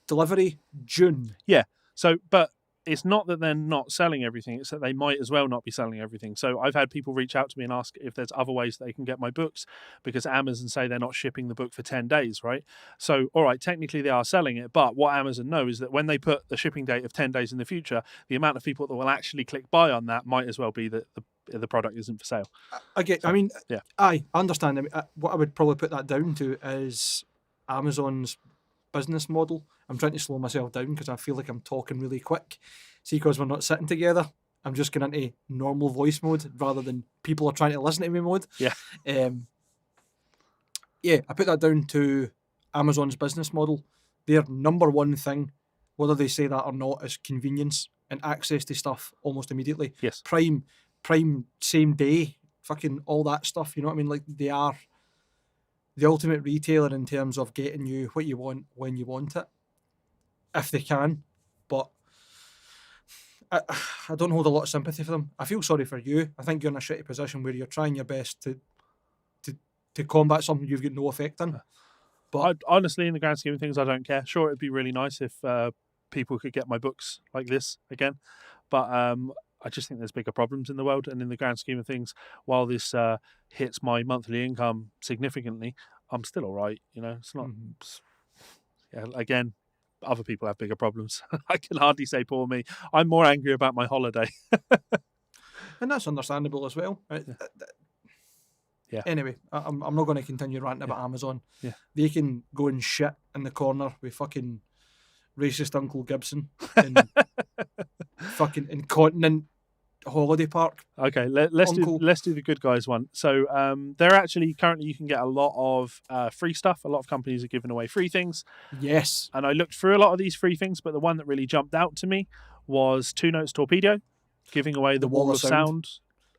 Delivery June. Yeah. So, but it's not that they're not selling everything, it's that they might as well not be selling everything. So I've had people reach out to me and ask if there's other ways they can get my books, because Amazon say they're not shipping the book for 10 days, right? So, all right, technically they are selling it, but what Amazon know is that when they put the shipping date of 10 days in the future, the amount of people that will actually click buy on that might as well be that the product isn't for sale. Yeah. I understand. I mean, what I would probably put that down to is Amazon's business model. I'm trying to slow myself down because I feel like I'm talking really quick. See, because we're not sitting together, I'm just going into normal voice mode rather than people are trying to listen to me mode. Yeah. Yeah, I put that down to Amazon's business model. Their number one thing, whether they say that or not, is convenience and access to stuff almost immediately. Yes. Prime, same day, fucking all that stuff. You know what I mean? Like, they are the ultimate retailer in terms of getting you what you want when you want it, if they can. But I don't hold a lot of sympathy for them. I feel sorry for you. I think you're in a shitty position where you're trying your best to combat something you've got no effect in. But honestly, in the grand scheme of things, I don't care. Sure, it'd be really nice if people could get my books like this again, but I just think there's bigger problems in the world. And in the grand scheme of things, while this hits my monthly income significantly, I'm still all right. You know, it's not. Yeah, again, other people have bigger problems. I can hardly say poor me. I'm more angry about my holiday. And that's understandable as well. Yeah. Anyway, I'm not going to continue ranting about Amazon. Yeah. They can go and shit in the corner with fucking racist Uncle Gibson in fucking Incontinent Holiday Park. Okay, let's do the good guys one. So they're actually currently, you can get a lot of free stuff. A lot of companies are giving away free things. Yes. And I looked through a lot of these free things, but the one that really jumped out to me was Two Notes Torpedo giving away the Wall of Sound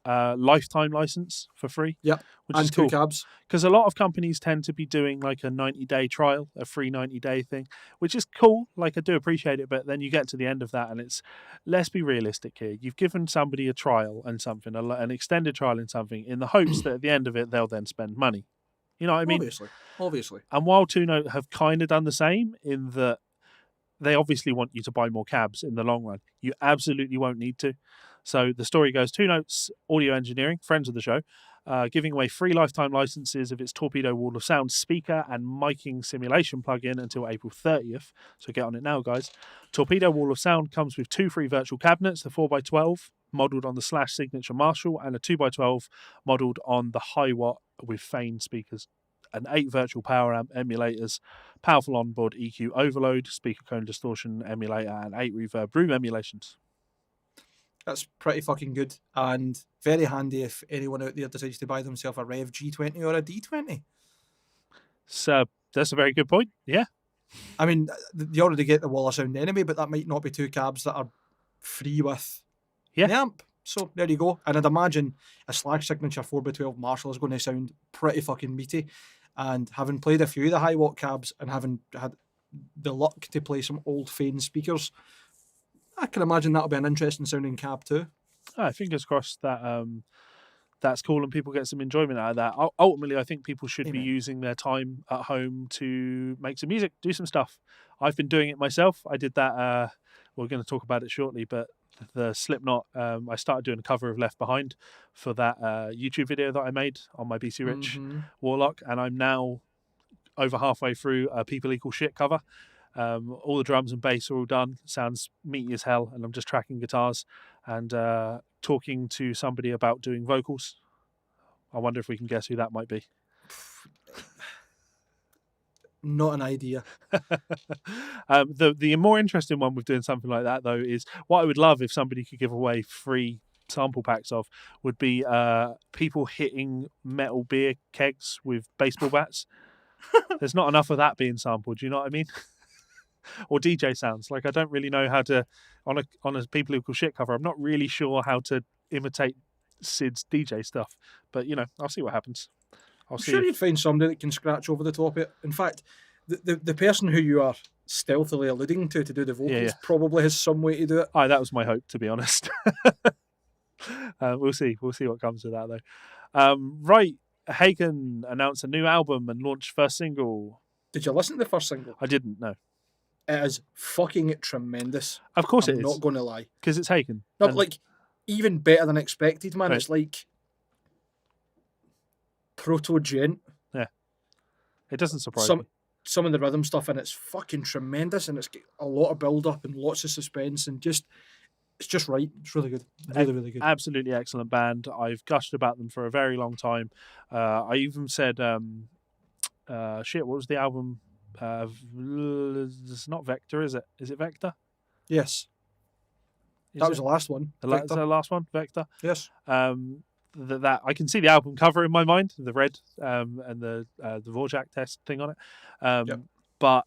lifetime license for free. Yep. Which and is cool. two cabs. Because a lot of companies tend to be doing like a 90-day trial, a free 90-day thing, which is cool. Like, I do appreciate it, but then you get to the end of that and it's, let's be realistic here. You've given somebody a trial and something, an extended trial in something, in the hopes that at the end of it, they'll then spend money. You know what I mean? Obviously. And while Two Note have kind of done the same in that they obviously want you to buy more cabs in the long run, you absolutely won't need to. So the story goes, Two Notes Audio Engineering, friends of the show, giving away free lifetime licenses of its Torpedo Wall of Sound speaker and miking simulation plugin until April 30th. So get on it now, guys. Torpedo Wall of Sound comes with 2 free virtual cabinets, the 4x12 modelled on the Slash Signature Marshall and a 2x12 modelled on the Hiwatt with Fane speakers, and 8 virtual power amp emulators, powerful onboard EQ overload, speaker cone distortion emulator, and 8 reverb room emulations. That's pretty fucking good and very handy if anyone out there decides to buy themselves a Rev G20 or a D20. So that's a very good point. Yeah. I mean, you already get the Wall of Sound anyway, but that might not be 2 cabs that are free with the amp. So there you go. And I'd imagine a Slash Signature 4x12 Marshall is going to sound pretty fucking meaty. And having played a few of the high watt cabs and having had the luck to play some old Fane speakers, I can imagine that'll be an interesting sounding cab too. Fingers crossed that that's cool and people get some enjoyment out of that. Ultimately, I think people should be using their time at home to make some music, do some stuff. I've been doing it myself. I did that. We're going to talk about it shortly, but the Slipknot, I started doing a cover of Left Behind for that YouTube video that I made on my BC Rich Warlock, and I'm now over halfway through a People Equal Shit cover. All the drums and bass are all done. Sounds meaty as hell, and I'm just tracking guitars and talking to somebody about doing vocals. I wonder if we can guess who that might be. Not an idea. The more interesting one with doing something like that, though, is what I would love if somebody could give away free sample packs of would be people hitting metal beer kegs with baseball bats. There's not enough of that being sampled. Do you know what I mean? Or DJ sounds. Like I don't really know how to on a People Who Call Shit cover. I'm not really sure how to imitate Sid's DJ stuff. But I'll see what happens. I'll I'm see sure if you'd find somebody that can scratch over the top of it. In fact, the person who you are stealthily alluding to do the vocals yeah. probably has some way to do it. That was my hope, to be honest. We'll see. We'll see what comes of that, though. Right. Hagen announced a new album and launched first single. Did you listen to the first single? I didn't know. It is fucking tremendous. Of course I'm it is. not going to lie. Because it's Hagen. No, but like, even better than expected, man. Right. It's like proto-gent. Yeah. It doesn't surprise me. Some of the rhythm stuff, and it's fucking tremendous, and it's got a lot of build-up and lots of suspense, and it's just right. It's really good. Really, really good. Absolutely excellent band. I've gushed about them for a very long time. I even said, shit, what was the album? It's not Vector, is it? Is it Vector? Yes. That was the last one. Is the last one, Vector? Yes. That I can see the album cover in my mind, the red and the Dvorak test thing on it. Yep. But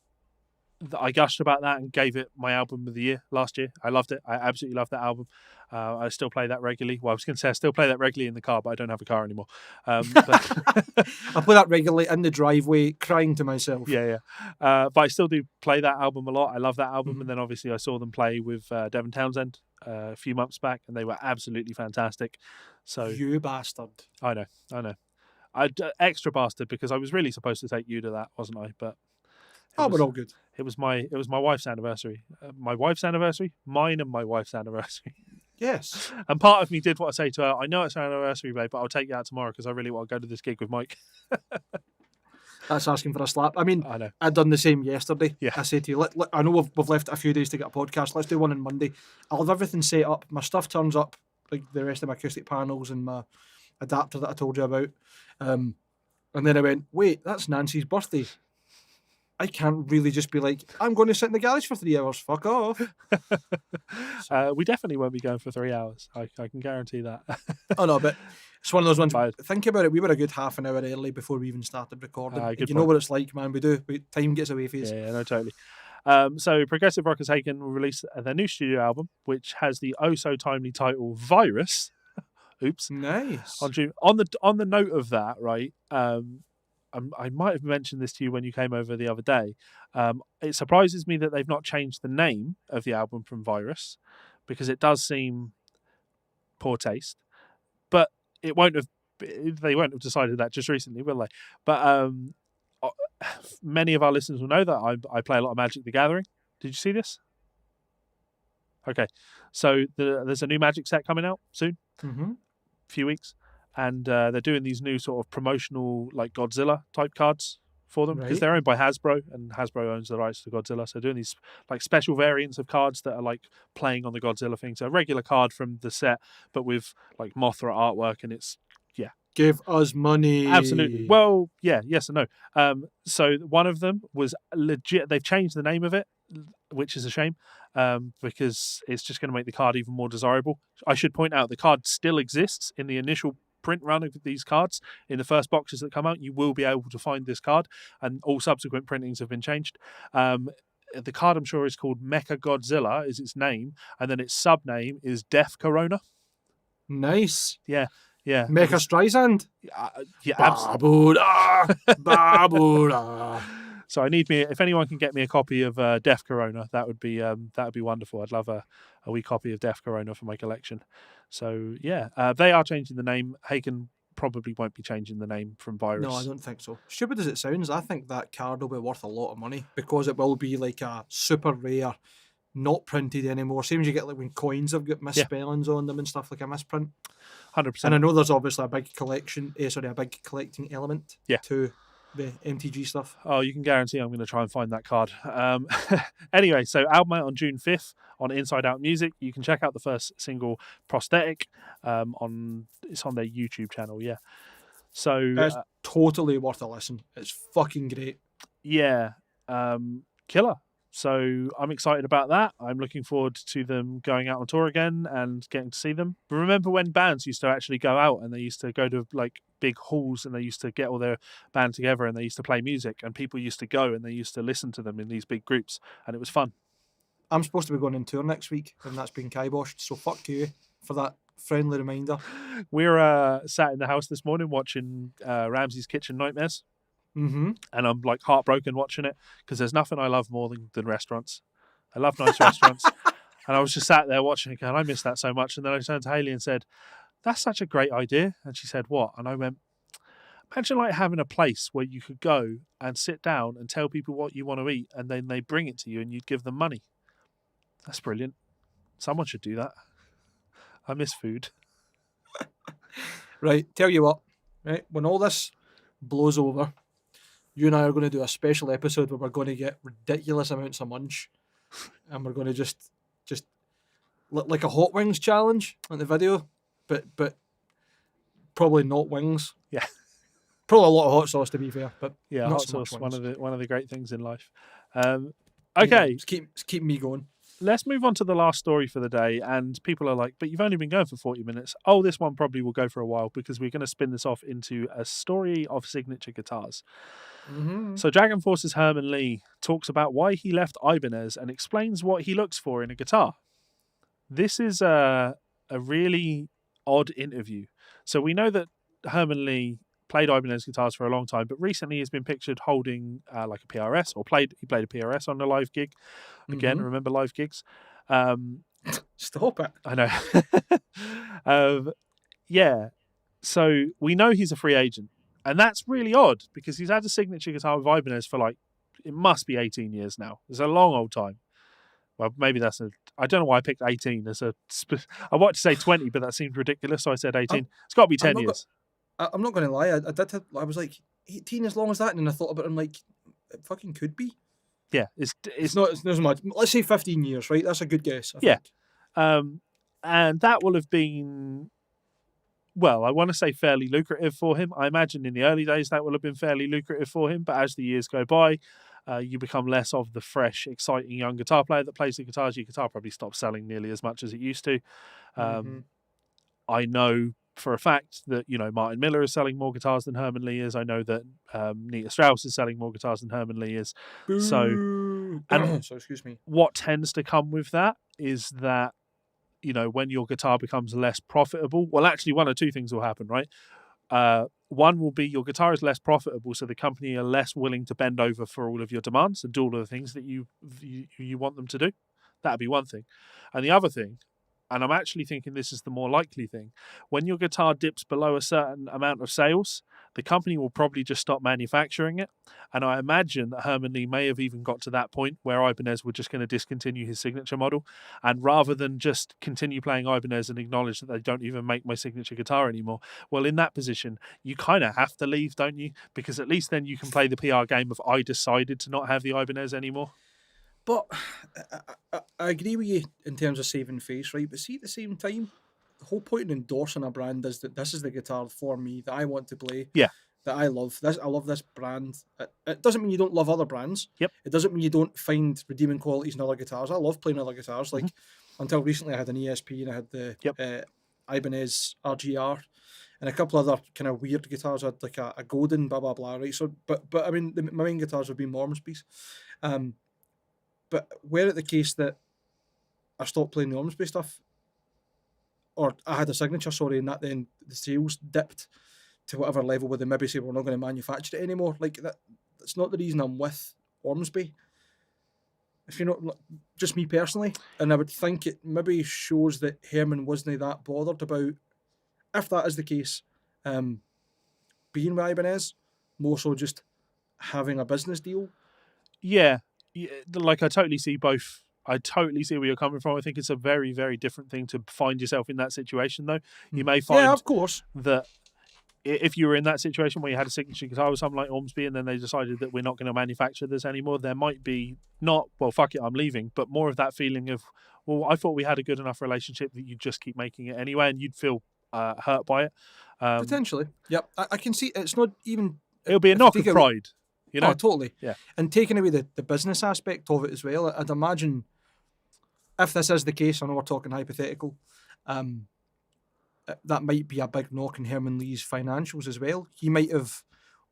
I gushed about that and gave it my album of the year last year. I loved it. I absolutely loved that album. I still play that regularly. Well, I was going to say I still play that regularly in the car, but I don't have a car anymore. I play that regularly in the driveway, crying to myself. Yeah. But I still do play that album a lot. I love that album. Mm-hmm. And then obviously I saw them play with Devon Townsend a few months back, and they were absolutely fantastic. So you bastard. I know. I extra bastard because I was really supposed to take you to that, wasn't I? But we're all good. It was my wife's anniversary. My wife's anniversary? Mine and my wife's anniversary. Yes. And part of me did what I say to her. I know it's her anniversary, babe, but I'll take you out tomorrow because I really want to go to this gig with Mike. That's asking for a slap. I mean, I know. I'd done the same yesterday. Yeah. I said to you, I know we've left a few days to get a podcast. Let's do one on Monday. I'll have everything set up. My stuff turns up, like the rest of my acoustic panels and my adapter that I told you about. And then I went, wait, that's Nancy's birthday. I can't really just be like, I'm going to sit in the garage for 3 hours. Fuck off. We definitely won't be going for 3 hours. I can guarantee that. Oh, no, but it's one of those ones. Think about it. We were a good half an hour early before we even started recording. You know what it's like, man. Time gets away from us. Yeah, no, totally. So Progressive Rockers Hagen will release their new studio album, which has the oh-so-timely title Virus. Oops. Nice. On June. On the note of that, right, I might have mentioned this to you when you came over the other day. It surprises me that they've not changed the name of the album from Virus, because it does seem poor taste. But they won't have decided that just recently, will they? But many of our listeners will know that I play a lot of Magic the Gathering. Did you see this? Okay, so there's a new Magic set coming out soon. Mm-hmm. Few weeks. And they're doing these new sort of promotional, like Godzilla type cards for them, because they're owned by Hasbro, and Hasbro owns the rights to Godzilla. So doing these like special variants of cards that are like playing on the Godzilla thing. So a regular card from the set, but with like Mothra artwork, and it's give us money. Absolutely. Well, yeah, yes and no. So one of them was legit. They've changed the name of it, which is a shame, because it's just going to make the card even more desirable. I should point out the card still exists in the initial print run of these cards. In the first boxes that come out, you will be able to find this card, and all subsequent printings have been changed. The card, I'm sure, is called Mecha Godzilla, is its name, and then its sub-name is Death Corona. Nice. Yeah. Mecha Streisand. Yeah, absolutely. Babura. So if anyone can get me a copy of Death Corona, that would be wonderful. I'd love a wee copy of Death Corona for my collection. So yeah, they are changing the name. Hagen probably won't be changing the name from Virus. No, I don't think so. Stupid as it sounds, I think that card will be worth a lot of money, because it will be like a super rare, not printed anymore. Same as you get like when coins have got misspellings on them and stuff, like a misprint. 100%. And I know there's obviously a big a big collecting element to the MTG stuff. Oh, you can guarantee I'm going to try and find that card. Anyway, so album out on June 5th on Inside Out Music. You can check out the first single, Prosthetic, it's on their YouTube channel. Yeah, so it's totally worth a listen. It's fucking great. Yeah, killer. So I'm excited about that. I'm looking forward to them going out on tour again and getting to see them. But remember when bands used to actually go out and they used to go to like big halls and they used to get all their band together and they used to play music and people used to go and they used to listen to them in these big groups and it was fun. I'm supposed to be going on tour next week, and that's been kiboshed. So fuck you for that friendly reminder. We're sat in the house this morning watching Ramsay's Kitchen Nightmares. Mm-hmm. And I'm like heartbroken watching it because there's nothing I love more than restaurants. I love nice restaurants. And I was just sat there watching it going, I miss that so much. And then I turned to Haley and said, that's such a great idea. And she said, what? And I went, imagine like having a place where you could go and sit down and tell people what you want to eat and then they bring it to you and you'd give them money. That's brilliant. Someone should do that. I miss food. Right, tell you what, right, when all this blows over, you and I are going to do a special episode where we're going to get ridiculous amounts of munch, and we're going to just like a hot wings challenge on the video, but probably not wings. Yeah. Probably a lot of hot sauce, to be fair, but Yeah, not hot so much sauce, wings. one of the great things in life. Yeah, Okay, just keep me going. let's move on to the last story for the day. And people are like, but you've only been going for 40 minutes. Oh, this one probably will go for a while because we're going to spin this off into a story of signature guitars. Mm-hmm. So Dragon Force's Herman Lee talks about why he left Ibanez and explains what he looks for in a guitar. This is a really odd interview. So we know that Herman Lee played Ibanez guitars for a long time, but recently he's been pictured holding like a PRS, or he played a PRS on a live gig. Again, remember live gigs? Stop it. I know. Yeah. So we know he's a free agent. And that's really odd because he's had a signature guitar with Ibanez for like, it must be 18 years now. It's a long old time. Well, maybe I don't know why I picked 18 as I wanted to say 20, but that seemed ridiculous. So I said 18. It's got to be 10 years. I'm not going to lie. I was like, 18 as long as that. And then I thought about it. I'm like, it fucking could be. Yeah. It's not as much. Let's say 15 years, right? That's a good guess. I think. And that will have been, well, I want to say fairly lucrative for him. I imagine in the early days that will have been fairly lucrative for him. But as the years go by, you become less of the fresh, exciting young guitar player that plays the guitars. Your guitar probably stops selling nearly as much as it used to. I know for a fact that, Martin Miller is selling more guitars than Herman Lee is. I know that Nita Strauss is selling more guitars than Herman Lee is. Boo. So excuse me. What tends to come with that is that, when your guitar becomes less profitable, well, actually one or two things will happen, right? One will be your guitar is less profitable, so the company are less willing to bend over for all of your demands and do all of the things that you want them to do. That'd be one thing. And the other thing, and I'm actually thinking this is the more likely thing, when your guitar dips below a certain amount of sales, the company will probably just stop manufacturing it. And I imagine that Herman Lee may have even got to that point where Ibanez were just going to discontinue his signature model. And rather than just continue playing Ibanez and acknowledge that they don't even make my signature guitar anymore, well, in that position, you kind of have to leave, don't you? Because at least then you can play the PR game of I decided to not have the Ibanez anymore. But I agree with you in terms of saving face, right? But see, at the same time, the whole point in endorsing a brand is that this is the guitar for me that I want to play. Yeah. That I love. I love this brand. It doesn't mean you don't love other brands. Yep. It doesn't mean you don't find redeeming qualities in other guitars. I love playing other guitars. Like until recently, I had an ESP and I had the Ibanez RGR and a couple other kind of weird guitars. I had like a golden blah blah blah. Right. So, but I mean, my main guitars have been Ormsby's. But were it the case that I stopped playing the Ormsby stuff, or I had a signature, and that then the sales dipped to whatever level where they maybe say we're not going to manufacture it anymore, like that's not the reason I'm with Ormsby. If you know, just me personally, and I would think it maybe shows that Herman wasn't that bothered about, if that is the case, being with Ibanez, more so just having a business deal. Yeah, like I totally see both. I totally see where you're coming from. I think it's a very, very different thing to find yourself in that situation, though. You may find of course, that if you were in that situation where you had a signature guitar with something like Ormsby and then they decided that we're not going to manufacture this anymore, there might be not, well, fuck it, I'm leaving, but more of that feeling of, well, I thought we had a good enough relationship that you'd just keep making it anyway, and you'd feel hurt by it. Potentially. Yep. I can see it's not even... It'll be a knock of pride. You Oh, know? totally. Yeah. And taking away the business aspect of it as well, I'd imagine if this is the case, I know we're talking hypothetical, that might be a big knock in Herman Lee's financials as well. He might have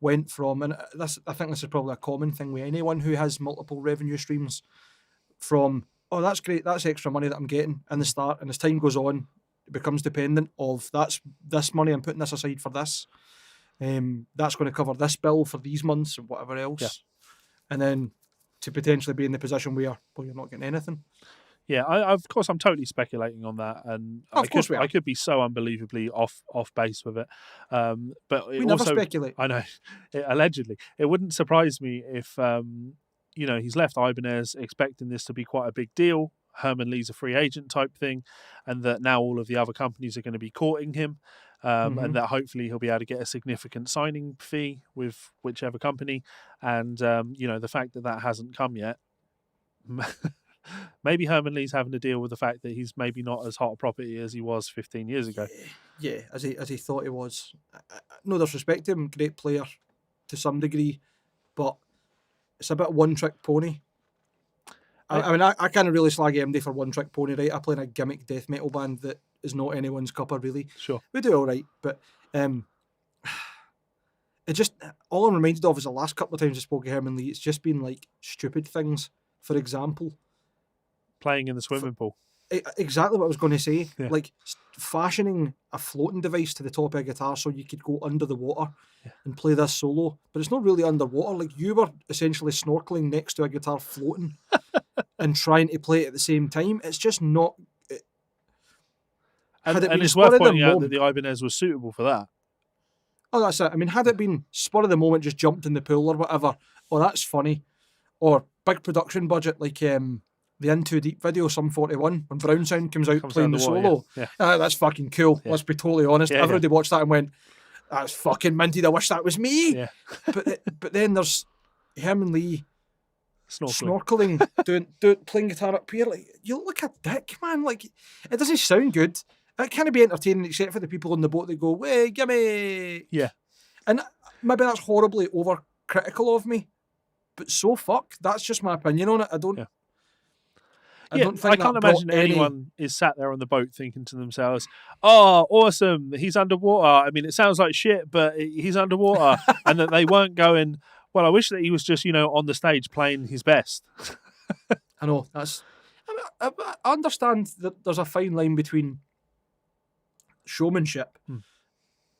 went from, and this I think this is probably a common thing with anyone who has multiple revenue streams, from, oh, that's great, that's extra money that I'm getting in the start, and as time goes on, it becomes dependent of, that's this money, I'm putting this aside for this. That's going to cover this bill for these months and whatever Yeah. else. And then to potentially be in the position where, well, you're not getting anything. Yeah, of course, I'm totally speculating on that, and Of course we are. I could be so unbelievably off base with it. But it We never also, speculate. I know, allegedly, it wouldn't surprise me if he's left Ibanez expecting this to be quite a big deal. Herman Lee's a free agent type thing, and that now all of the other companies are going to be courting him, and that hopefully he'll be able to get a significant signing fee with whichever company. And the fact that that hasn't come yet. Maybe Herman Lee's having to deal with the fact that he's maybe not as hot a property as he was 15 years ago. Yeah, as he thought he was. No disrespect to him, great player to some degree, but it's a bit one-trick pony. I can't really slag MD for one-trick pony, right? I play in a gimmick death metal band that is not anyone's cuppa, really. Sure. We do all right, but it just, all I'm reminded of is the last couple of times I spoke to Herman Lee, it's just been like stupid things. For example, playing in the swimming pool. Exactly what I was going to say. Yeah. Like fashioning a floating device to the top of a guitar so you could go under the water and play this solo, but it's not really underwater. Like you were essentially snorkeling next to a guitar floating and trying to play it at the same time. It's just not. And it's worth pointing out that the Ibanez was suitable for that. Oh, that's it. I mean, had it been spur of the moment, just jumped in the pool or whatever, oh, that's funny. Or big production budget, like the In Too Deep video, Sum 41, when Brown Sound comes out playing the solo. Yeah. That's fucking cool. Yeah. Let's be totally honest. Yeah, Everybody watched that and went, that's fucking minted. I wish that was me. Yeah. but then there's Herman Lee snorkeling doing playing guitar up here. Like, you look like a dick, man. Like, it doesn't sound good. It can't be entertaining except for the people on the boat that go, "Way, gimme." Yeah. And maybe that's horribly overcritical of me, but so fuck. That's just my opinion on it. I don't. Yeah. I can't imagine anyone is sat there on the boat thinking to themselves, "Oh, awesome! He's underwater." I mean, it sounds like shit, but he's underwater, and that they weren't going, "Well, I wish that he was just, on the stage playing his best." I know that's. I understand that there's a fine line between showmanship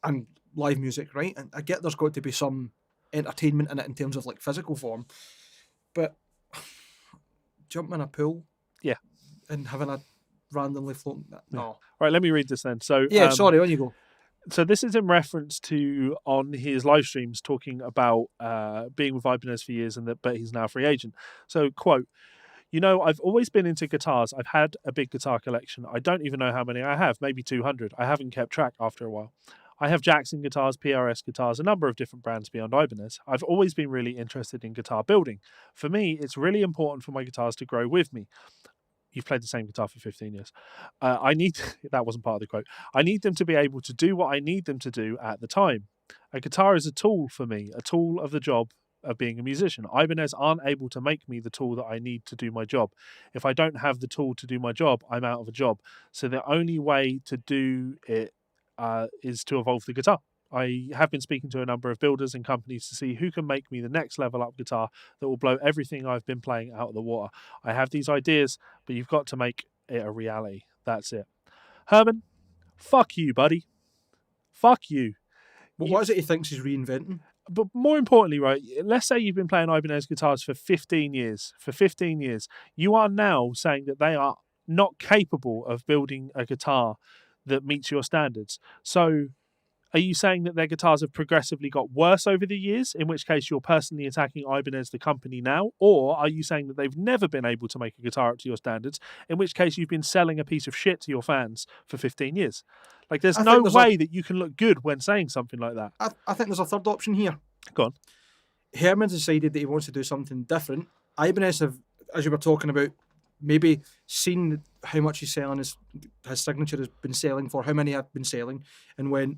and live music, right? And I get there's got to be some entertainment in it in terms of like physical form, but jumping in a pool, and having a randomly floating, no. Right, let me read this then. So sorry, on you go. So this is in reference to on his live streams talking about being with Ibanez for years but he's now a free agent. So quote, I've always been into guitars. I've had a big guitar collection. I don't even know how many I have, maybe 200. I haven't kept track after a while. I have Jackson guitars, PRS guitars, a number of different brands beyond Ibanez. I've always been really interested in guitar building. For me, it's really important for my guitars to grow with me. You've played the same guitar for 15 years. That wasn't part of the quote. I need them to be able to do what I need them to do at the time. A guitar is a tool for me, a tool of the job of being a musician. Ibanez aren't able to make me the tool that I need to do my job. If I don't have the tool to do my job, I'm out of a job. So the only way to do it is to evolve the guitar. I have been speaking to a number of builders and companies to see who can make me the next level up guitar that will blow everything I've been playing out of the water. I have these ideas, but you've got to make it a reality. That's it. Herman, fuck you, buddy. Fuck you. But what is it he thinks he's reinventing? But more importantly, right, let's say you've been playing Ibanez guitars for 15 years. For 15 years. You are now saying that they are not capable of building a guitar that meets your standards. So are you saying that their guitars have progressively got worse over the years, in which case you're personally attacking Ibanez, the company, now? Or are you saying that they've never been able to make a guitar up to your standards, in which case you've been selling a piece of shit to your fans for 15 years? Like, there's no way that you can look good when saying something like that. I think there's a third option here. Go on. Herman's decided that he wants to do something different. Ibanez have, as you were talking about, maybe seen how much he's selling, his signature has been selling for, how many have been selling, and went,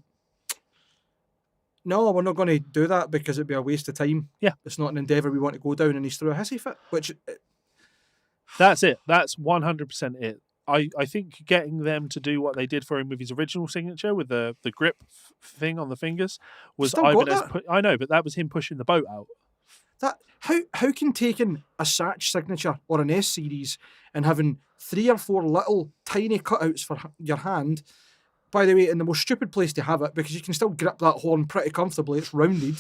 no, we're not going to do that because it'd be a waste of time. Yeah. It's not an endeavour we want to go down, and he's through a hissy fit, which That's it. That's 100% it. I think getting them to do what they did for him with his original signature with the grip thing on the fingers was still got Ibanez. that. I know, but that was him pushing the boat out. That how can taking a Satch signature or an S series and having 3 or 4 little tiny cutouts for your hand, by the way, in the most stupid place to have it, because you can still grip that horn pretty comfortably. It's rounded.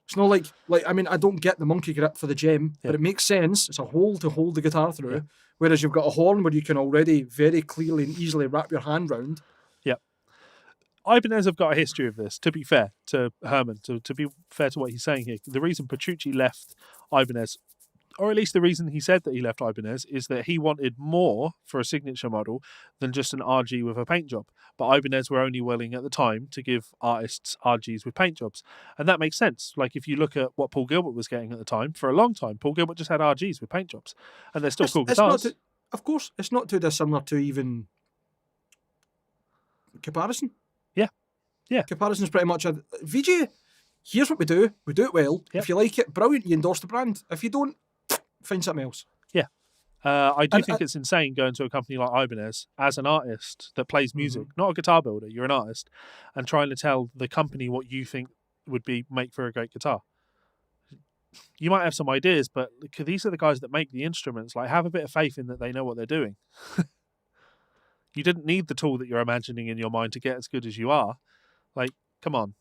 It's not like I mean, I don't get the monkey grip for the gem, but it makes sense. It's a hole to hold the guitar through. Yeah. Whereas you've got a horn where you can already very clearly and easily wrap your hand round. Yeah. Ibanez have got a history of this, to be fair to Herman, to be fair to what he's saying here. The reason Petrucci left Ibanez, or at least the reason he said that he left Ibanez, is that he wanted more for a signature model than just an RG with a paint job. But Ibanez were only willing at the time to give artists RGs with paint jobs. And that makes sense. Like if you look at what Paul Gilbert was getting at the time, for a long time, Paul Gilbert just had RGs with paint jobs. And they're still cool guitars. Of course, it's not too dissimilar to even comparison. Yeah. Comparison's pretty much a VJ. Here's what we do. We do it well. Yep. If you like it, brilliant. You endorse the brand. If you don't, find something else. Yeah. I do think it's insane going to a company like Ibanez as an artist that plays music, not a guitar builder. You're an artist, and trying to tell the company what you think would make for a great guitar. You might have some ideas, but these are the guys that make the instruments. Like, have a bit of faith in that they know what they're doing. You didn't need the tool that you're imagining in your mind to get as good as you are. Like, come on.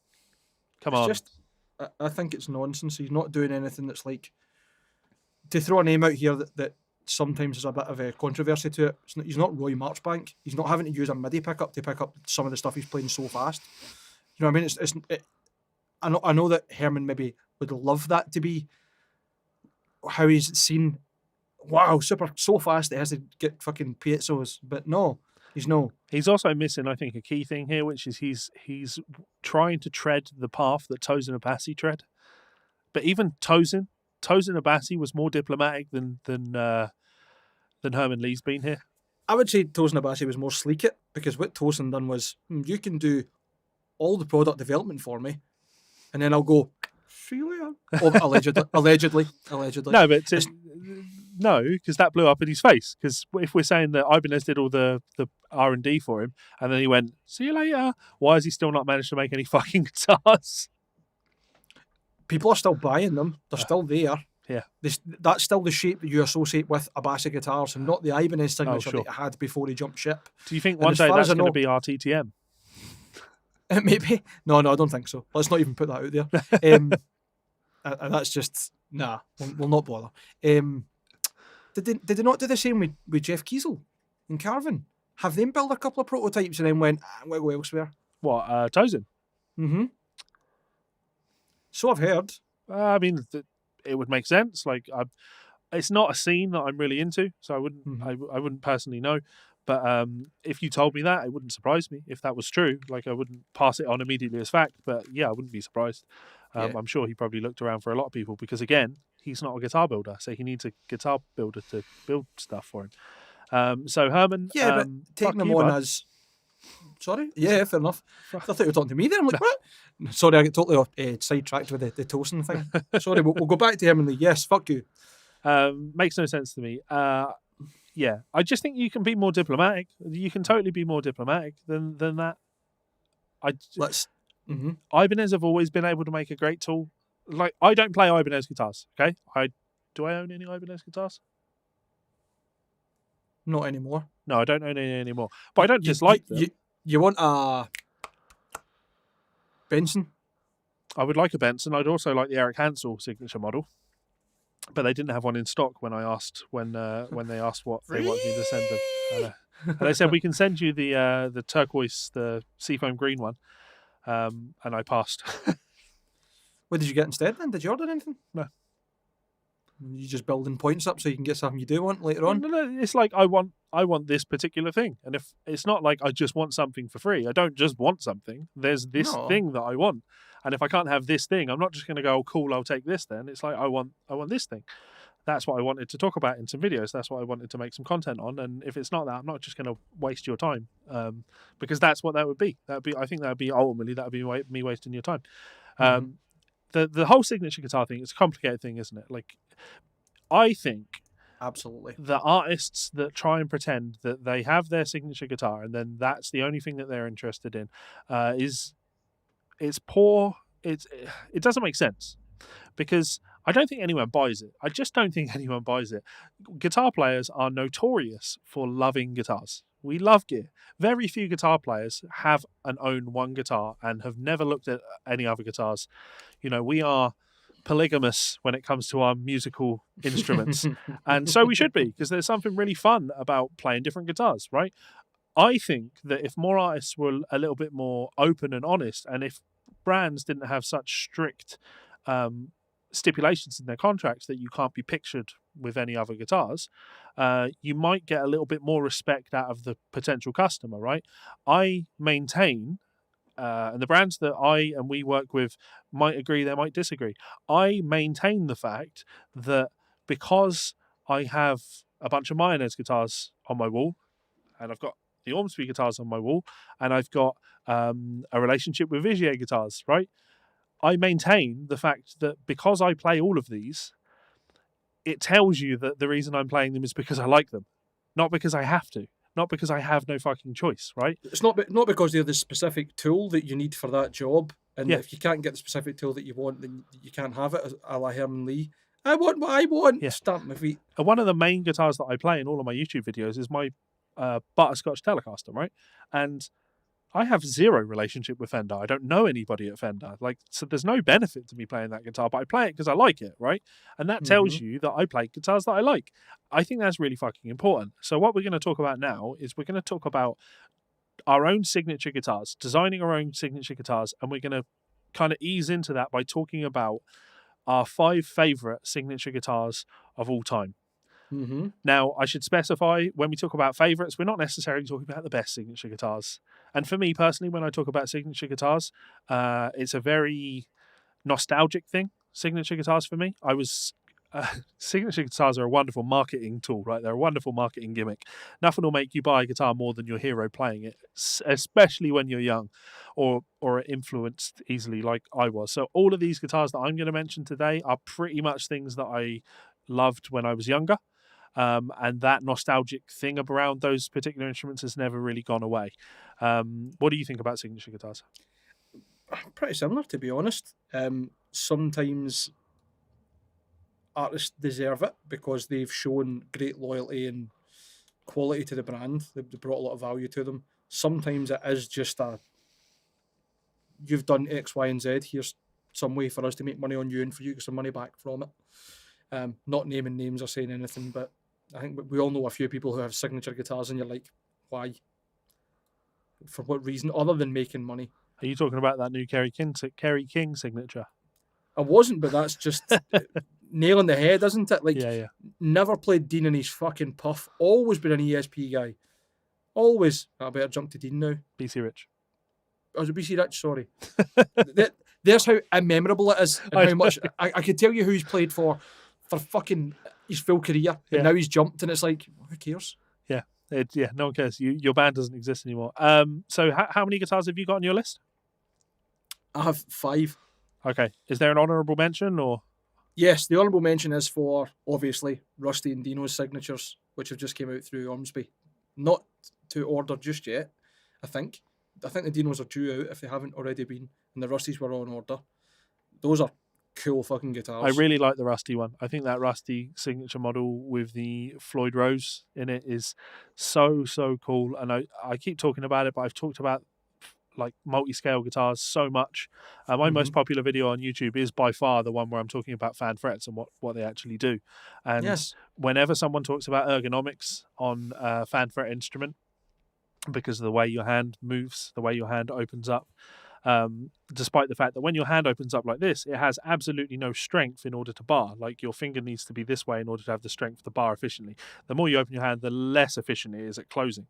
I think it's nonsense. He's not doing anything that's like, to throw a name out here that sometimes there's a bit of a controversy to it. He's not Roy Marchbank. He's not having to use a MIDI pickup to pick up some of the stuff he's playing so fast. You know what I mean? I know that Herman maybe would love that to be how he's seen. Wow, so fast it has to get fucking piezos, but no. He's also missing, I think, a key thing here, which is he's trying to tread the path that Tosin Abasi tread. But even Tosin Abasi was more diplomatic than Herman Lee's been here. I would say Tosin Abasi was more sleek it, because what Tosin done was, you can do all the product development for me, and then I'll go, see you later. Allegedly. No, but no, because that blew up in his face. Because if we're saying that Ibanez did all the R&D for him, and then he went, see you later, why has he still not managed to make any fucking guitars? People are still buying them. They're still there. Yeah. That's still the shape that you associate with Abasi guitars, and not the Ibanez signature that he had before he jumped ship. Do you think one day that's going to be our TTM? Maybe. No, I don't think so. Let's not even put that out there. And that's just, nah, we'll not bother. Did they not do the same with Jeff Kiesel in Carvin? Have them built a couple of prototypes and then went, I'm going to go elsewhere? What, Tosin? Mm-hmm. So I've heard. I mean, it would make sense. Like, it's not a scene that I'm really into, so I wouldn't. I wouldn't personally know. But if you told me that, it wouldn't surprise me if that was true. Like, I wouldn't pass it on immediately as fact. But yeah, I wouldn't be surprised. I'm sure he probably looked around for a lot of people because, again, he's not a guitar builder, so he needs a guitar builder to build stuff for him. So Herman, but taking them on as. Sorry? Yeah, fair enough. I thought you were talking to me there. I'm like, what? Sorry, I get totally sidetracked with the Tosin thing. Sorry, we'll go back to him and the yes, fuck you. Makes no sense to me. Yeah, I just think you can be more diplomatic. You can totally be more diplomatic than that. Ibanez have always been able to make a great tool. Like, I don't play Ibanez guitars, okay? Do I own any Ibanez guitars? Not anymore. No, I don't own any anymore. But I don't dislike them. You want a Benson? I would like a Benson. I'd also like the Eric Hansel signature model. But they didn't have one in stock when I asked when they asked what they wanted me to send them. And they said, we can send you the turquoise, the seafoam green one. And I passed. What did you get instead then? Did you order anything? No. You just building points up so you can get something you do want later on? No, it's like I want this particular thing. And if it's not like I just want something for free. I don't just want something. There's this thing that I want. And if I can't have this thing, I'm not just going to go, oh, cool, I'll take this then. It's like I want this thing. That's what I wanted to talk about in some videos. That's what I wanted to make some content on. And if it's not that, I'm not just going to waste your time, because that's what that would be. I think that would be ultimately me wasting your time. Mm-hmm. The whole signature guitar thing is a complicated thing, isn't it? Like, I think Absolutely. the artists that try and pretend that they have their signature guitar and then that's the only thing that they're interested in, is it's poor. It doesn't make sense, because I don't think anyone buys it. I just don't think anyone buys it. Guitar players are notorious for loving guitars. We love gear. Very few guitar players have and own one guitar and have never looked at any other guitars. We are polygamous when it comes to our musical instruments. And so we should be, because there's something really fun about playing different guitars, right? I think that if more artists were a little bit more open and honest, and if brands didn't have such strict stipulations in their contracts that you can't be pictured with any other guitars, you might get a little bit more respect out of the potential customer, right? I maintain, and the brands that I and we work with might agree, they might disagree. I maintain the fact that because I have a bunch of Mayonnaise guitars on my wall, and I've got the Ormsby guitars on my wall, and I've got a relationship with Vigier guitars, right? I maintain the fact that because I play all of these, it tells you that the reason I'm playing them is because I like them, not because I have to, not because I have no fucking choice, right? It's not because they're the specific tool that you need for that job, and Yeah. if you can't get the specific tool that you want, then you can't have it. A la Herman Lee, I want what I want. Yeah. Stamp my feet. And one of the main guitars that I play in all of my YouTube videos is my Butterscotch Telecaster, right? And I have zero relationship with Fender. I don't know anybody at Fender. So there's no benefit to me playing that guitar, but I play it because I like it, right? And that tells you that I play guitars that I like. I think that's really fucking important. So what we're going to talk about now is we're going to talk about our own signature guitars, designing our own signature guitars, and we're going to kind of ease into that by talking about our 5 favorite signature guitars of all time. Mm-hmm. Now, I should specify, when we talk about favorites, we're not necessarily talking about the best signature guitars. And for me personally, when I talk about signature guitars, it's a very nostalgic thing. Signature guitars for me, signature guitars are a wonderful marketing tool, right? They're a wonderful marketing gimmick. Nothing will make you buy a guitar more than your hero playing it, especially when you're young or influenced easily like I was. So all of these guitars that I'm going to mention today are pretty much things that I loved when I was younger. And that nostalgic thing around those particular instruments has never really gone away. What do you think about signature guitars? Pretty similar, to be honest. Sometimes artists deserve it because they've shown great loyalty and quality to the brand. They've brought a lot of value to them. Sometimes it is just you've done X, Y, and Z. Here's some way for us to make money on you and for you to get some money back from it. Not naming names or saying anything, but I think we all know a few people who have signature guitars, and you're like, why? For what reason? Other than making money. Are you talking about that new Kerry King signature? I wasn't, but that's just nail on the head, isn't it? Like, Yeah. never played Dean in his fucking puff. Always been an ESP guy. Always. I better jump to Dean now. BC Rich. I was a BC Rich, sorry. There's how immemorable it is, and how much I could tell you who he's played for fucking his full career, and now he's jumped, and it's like, who cares? No one cares. Your band doesn't exist anymore. So how many guitars have you got on your list? I have 5. Okay. Is there an honourable mention or? Yes, the honourable mention is for, obviously, Rusty and Dino's signatures, which have just came out through Ormsby. Not to order just yet, I think. I think the Dinos are due out if they haven't already been, and the Rusties were on order. Those are cool fucking guitars. I really like the Rusty one. I think that Rusty signature model with the Floyd Rose in it is so cool. And I keep talking about it, but I've talked about like multi-scale guitars so much. My most popular video on YouTube is by far the one where I'm talking about fan frets and what they actually do. And whenever someone talks about ergonomics on a fan fret instrument, because of the way your hand moves, the way your hand opens up, despite the fact that when your hand opens up like this, it has absolutely no strength in order to bar. Like, your finger needs to be this way in order to have the strength to bar efficiently. The more you open your hand, the less efficient it is at closing.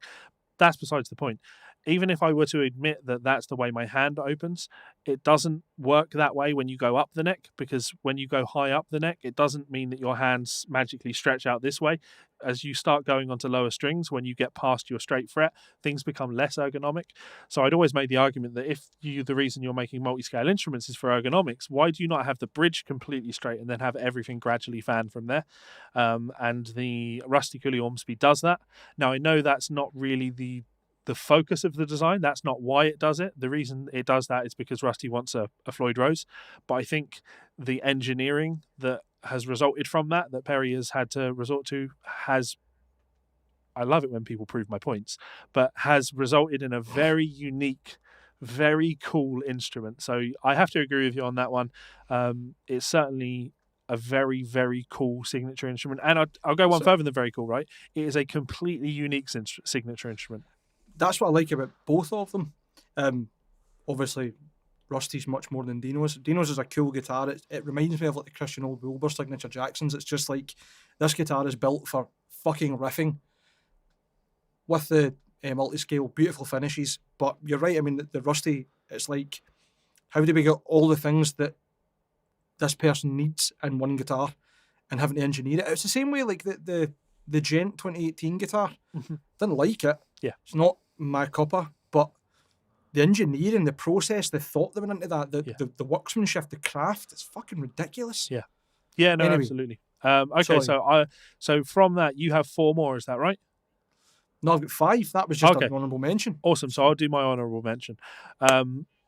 That's besides the point. Even if I were to admit that that's the way my hand opens, It doesn't work that way when you go up the neck, because when you go high up the neck, it doesn't mean that your hands magically stretch out this way. As you start going onto lower strings, when you get past your straight fret, things become less ergonomic. So I'd always made the argument that if the reason you're making multi-scale instruments is for ergonomics, why do you not have the bridge completely straight and then have everything gradually fanned from there? And the Rusty Cooley Ormsby does that. Now, I know that's not really the focus of the design. That's not why it does it. The reason it does that is because Rusty wants a Floyd Rose. But I think the engineering that has resulted from that Perry has had to resort to has, I love it when people prove my points, but has resulted in a very unique, very cool instrument. So I have to agree with you on that one. It's certainly a very, very cool signature instrument. And I'll go one further than very cool, right? It is a completely unique signature instrument. That's what I like about both of them. Obviously, Rusty's much more than Dino's. Dino's is a cool guitar. It reminds me of like the Christian Old Wilbur signature Jacksons. It's just like, this guitar is built for fucking riffing with the multi-scale, beautiful finishes. But you're right, I mean, the Rusty, it's like, how do we get all the things that this person needs in one guitar and having to engineer it? It's the same way like the Gent 2018 guitar. Didn't like it. Yeah. It's not my cuppa, but the engineering, the process, the thought that went into that, the workmanship, the craft, it's fucking ridiculous. Yeah. Yeah, no, Anyway, absolutely. Okay, sorry. so from that you have 4 more, is that right? No, I've got 5. That was just an honourable mention. Awesome. So I'll do my honourable mention.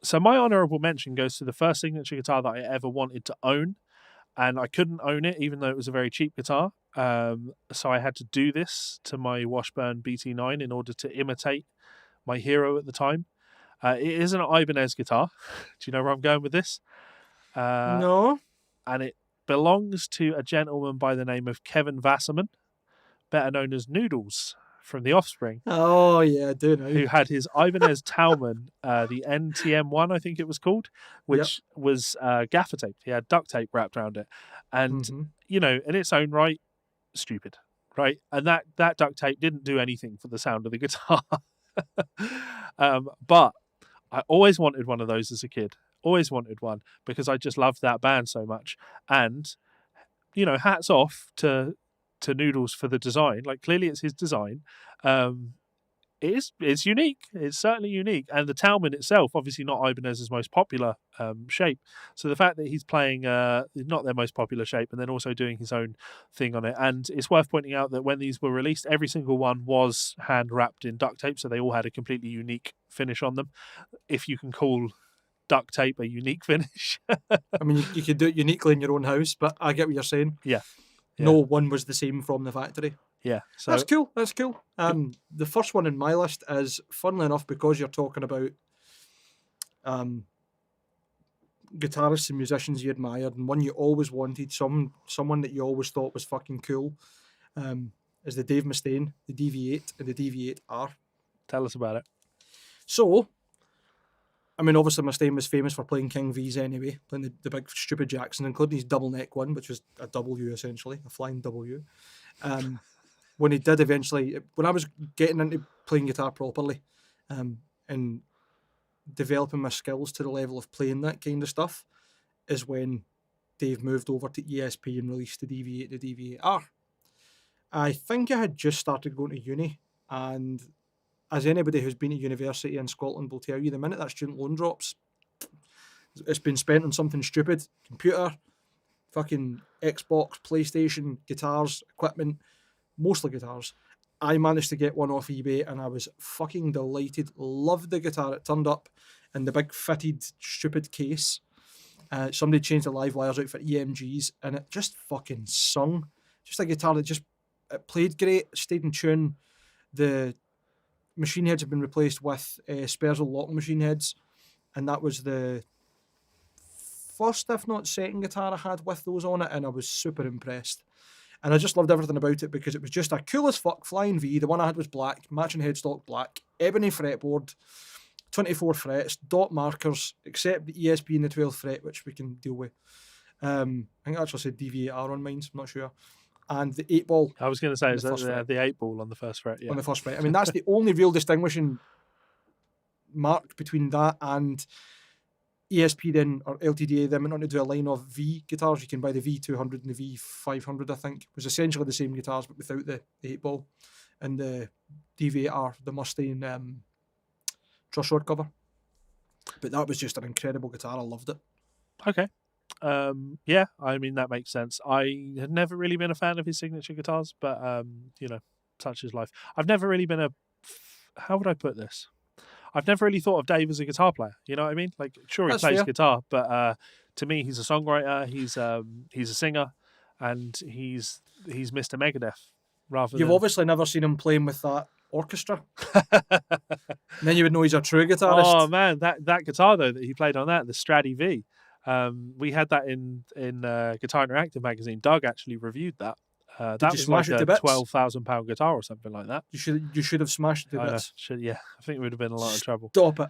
So my honourable mention goes to the first signature guitar that I ever wanted to own, and I couldn't own it even though it was a very cheap guitar. So I had to do this to my Washburn BT9 in order to imitate my hero at the time. It is an Ibanez guitar. Do you know where I'm going with this? No. And it belongs to a gentleman by the name of Kevin Wasserman, better known as Noodles from The Offspring. Oh, yeah, I do know. Who had his Ibanez Talman, the NTM1, I think it was called, which was gaffer taped. He had duct tape wrapped around it. And, you know, in its own right, stupid, right? And that duct tape didn't do anything for the sound of the guitar. But I always wanted one of those as a kid. Always wanted one because I just loved that band so much. And, you know, hats off to Noodles for the design. Like, clearly it's his design. It's unique. It's certainly unique. And the Talman itself, obviously not Ibanez's most popular shape. So the fact that he's playing not their most popular shape and then also doing his own thing on it. And it's worth pointing out that when these were released, every single one was hand wrapped in duct tape. So they all had a completely unique finish on them. If you can call duct tape a unique finish. I mean, you could do it uniquely in your own house, but I get what you're saying. Yeah. No one was the same from the factory. Yeah, so that's cool. That's cool. The first one in my list is, funnily enough, because you're talking about guitarists and musicians you admired, and one you always wanted, someone that you always thought was fucking cool, is the Dave Mustaine, the DV8 and the DV8R. Tell us about it. So, I mean, obviously Mustaine was famous for playing King V's anyway, playing the big stupid Jackson, including his double neck one, which was a W essentially, a flying W. When he did eventually, when I was getting into playing guitar properly, and developing my skills to the level of playing that kind of stuff, is when Dave moved over to ESP and released the DV8, the DV8R. I think I had just started going to uni, and as anybody who's been at university in Scotland will tell you, the minute that student loan drops, it's been spent on something stupid. Computer, fucking Xbox, PlayStation, guitars, equipment, mostly guitars. I managed to get one off eBay and I was fucking delighted. Loved the guitar. It turned up in the big fitted stupid case. Somebody changed the live wires out for EMGs and it just fucking sung. Just a guitar that it played great, stayed in tune. The machine heads have been replaced with Sperzel locking machine heads, and that was the first, if not second, guitar I had with those on it, and I was super impressed. And I just loved everything about it because it was just a cool as fuck flying V. The one I had was black, matching headstock black, ebony fretboard, 24 frets, dot markers, except the ESP in the 12th fret, which we can deal with. I think I actually said DV8R on mine, I'm not sure. And the 8-ball. I was going to say, is that the 8-ball on the first fret? Yeah. On the first fret. I mean, that's the only real distinguishing mark between that and ESP then, or LTDA then went on to do a line of V guitars. You can buy the V200 and the V500, I think. It was essentially the same guitars, but without the 8-ball. And the DV8R, the Mustaine truss rod cover. But that was just an incredible guitar. I loved it. Okay. Yeah, I mean, that makes sense. I had never really been a fan of his signature guitars, but, such is life. I've never really been how would I put this? I've never really thought of Dave as a guitar player. You know what I mean? Like, sure, he That's plays fair. guitar, but to me, he's a songwriter. He's a singer, and he's Mr. Megadeth rather You've than. obviously never seen him playing with that orchestra. And then you would know he's a true Oh guitarist. man, that guitar though that he played on that, the Straddy V. We had that in Guitar Interactive magazine. Doug actually reviewed that. That you was smash like it to a bits? £12,000 guitar or something like that. You should have smashed it to I know. bits. Yeah, I think we would have been in a lot of trouble. Stop it.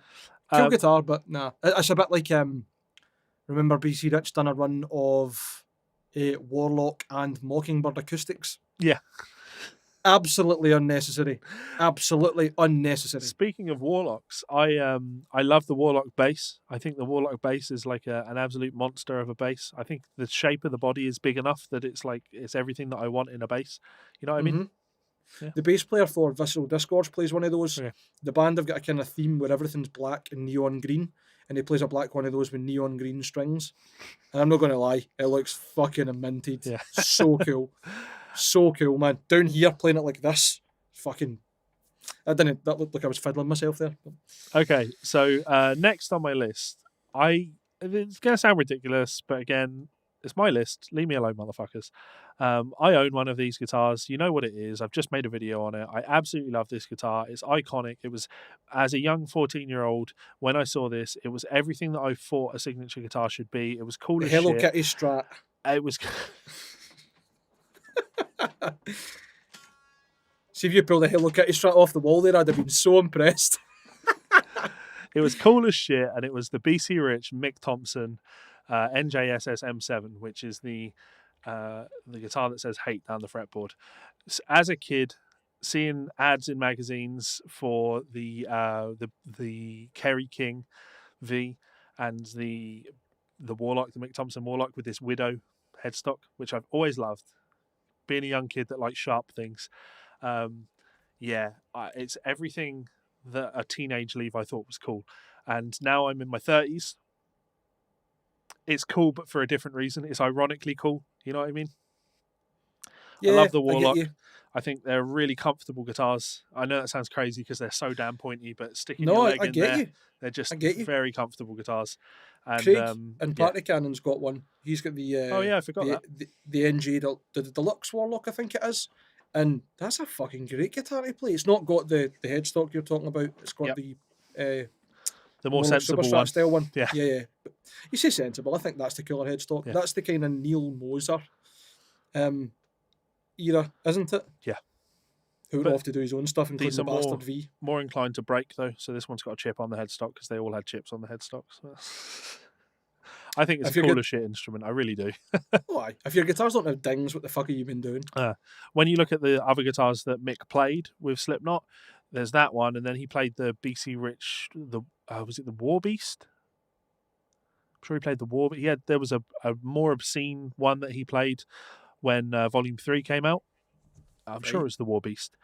Cool Um, guitar, but nah. It's a bit like remember BC Rich done a run of Warlock and Mockingbird acoustics. Yeah. Absolutely unnecessary. Absolutely unnecessary. Speaking of Warlocks, I love the Warlock bass. I think the Warlock bass is like an absolute monster of a bass. I think the shape of the body is big enough that it's everything that I want in a bass. You know what I mean? Yeah. The bass player for Visceral Disgorge plays one of those. Yeah. The band have got a kind of theme where everything's black and neon green, and he plays a black one of those with neon green strings. And I'm not going to lie, it looks fucking minted. Yeah. So cool. So cool, man. Down here playing it like this, fucking. That looked like I was fiddling myself there. Okay, so next on my list, it's gonna sound ridiculous, but again, it's my list. Leave me alone, motherfuckers. I own one of these guitars. You know what it is. I've just made a video on it. I absolutely love this guitar. It's iconic. It was, as a young 14-year-old, when I saw this, it was everything that I thought a signature guitar should be. It was cool The as Hello shit. Kitty Strat. It was. See if you pulled the Hello Kitty Strat off the wall there, I'd have been so impressed. It was cool as shit, and it was the BC Rich Mick Thompson NJSS M7, which is the guitar that says "hate" down the fretboard. As a kid, seeing ads in magazines for the Kerry King V and the Warlock, the Mick Thompson Warlock with this Widow headstock, which I've always loved. Being a young kid that likes sharp things, it's everything that a teenage Levi thought was cool. And now I'm in my 30s. It's cool, but for a different reason. It's ironically cool. You know what I mean? Yeah, I love the I get Warlock. you. I think they're really comfortable guitars. I know that sounds crazy because they're so damn pointy, but sticking No, your I leg in get there, you. they're just I get you. very comfortable guitars. And Craig yeah. and Party Cannon's got one. He's got the Oh yeah, I forgot that. the NG, the Deluxe Warlock, I think it is. And that's a fucking great guitar to play. It's not got the headstock you're talking about. It's got Yep. the more like sensible Superstrat one. style one. Yeah. Yeah. But you say sensible. I think that's the cooler headstock. Yeah. That's the kind of Neil Moser era, isn't it? Yeah. Who would But off to do his own stuff, including these the are more- Bastard V. More inclined to break though, so this one's got a chip on the headstock because they all had chips on the headstocks. I think it's If a you're cool good- as shit instrument. I really do. Oh, aye. If your guitars don't have dings, what the fuck have you been doing? When you look at the other guitars that Mick played with Slipknot, there's that one, and then he played the BC Rich. Was it the War Beast? I'm sure he played the War. But there was a more obscene one that he played when Volume 3 came out. I'm sure Right. it was the War Beast.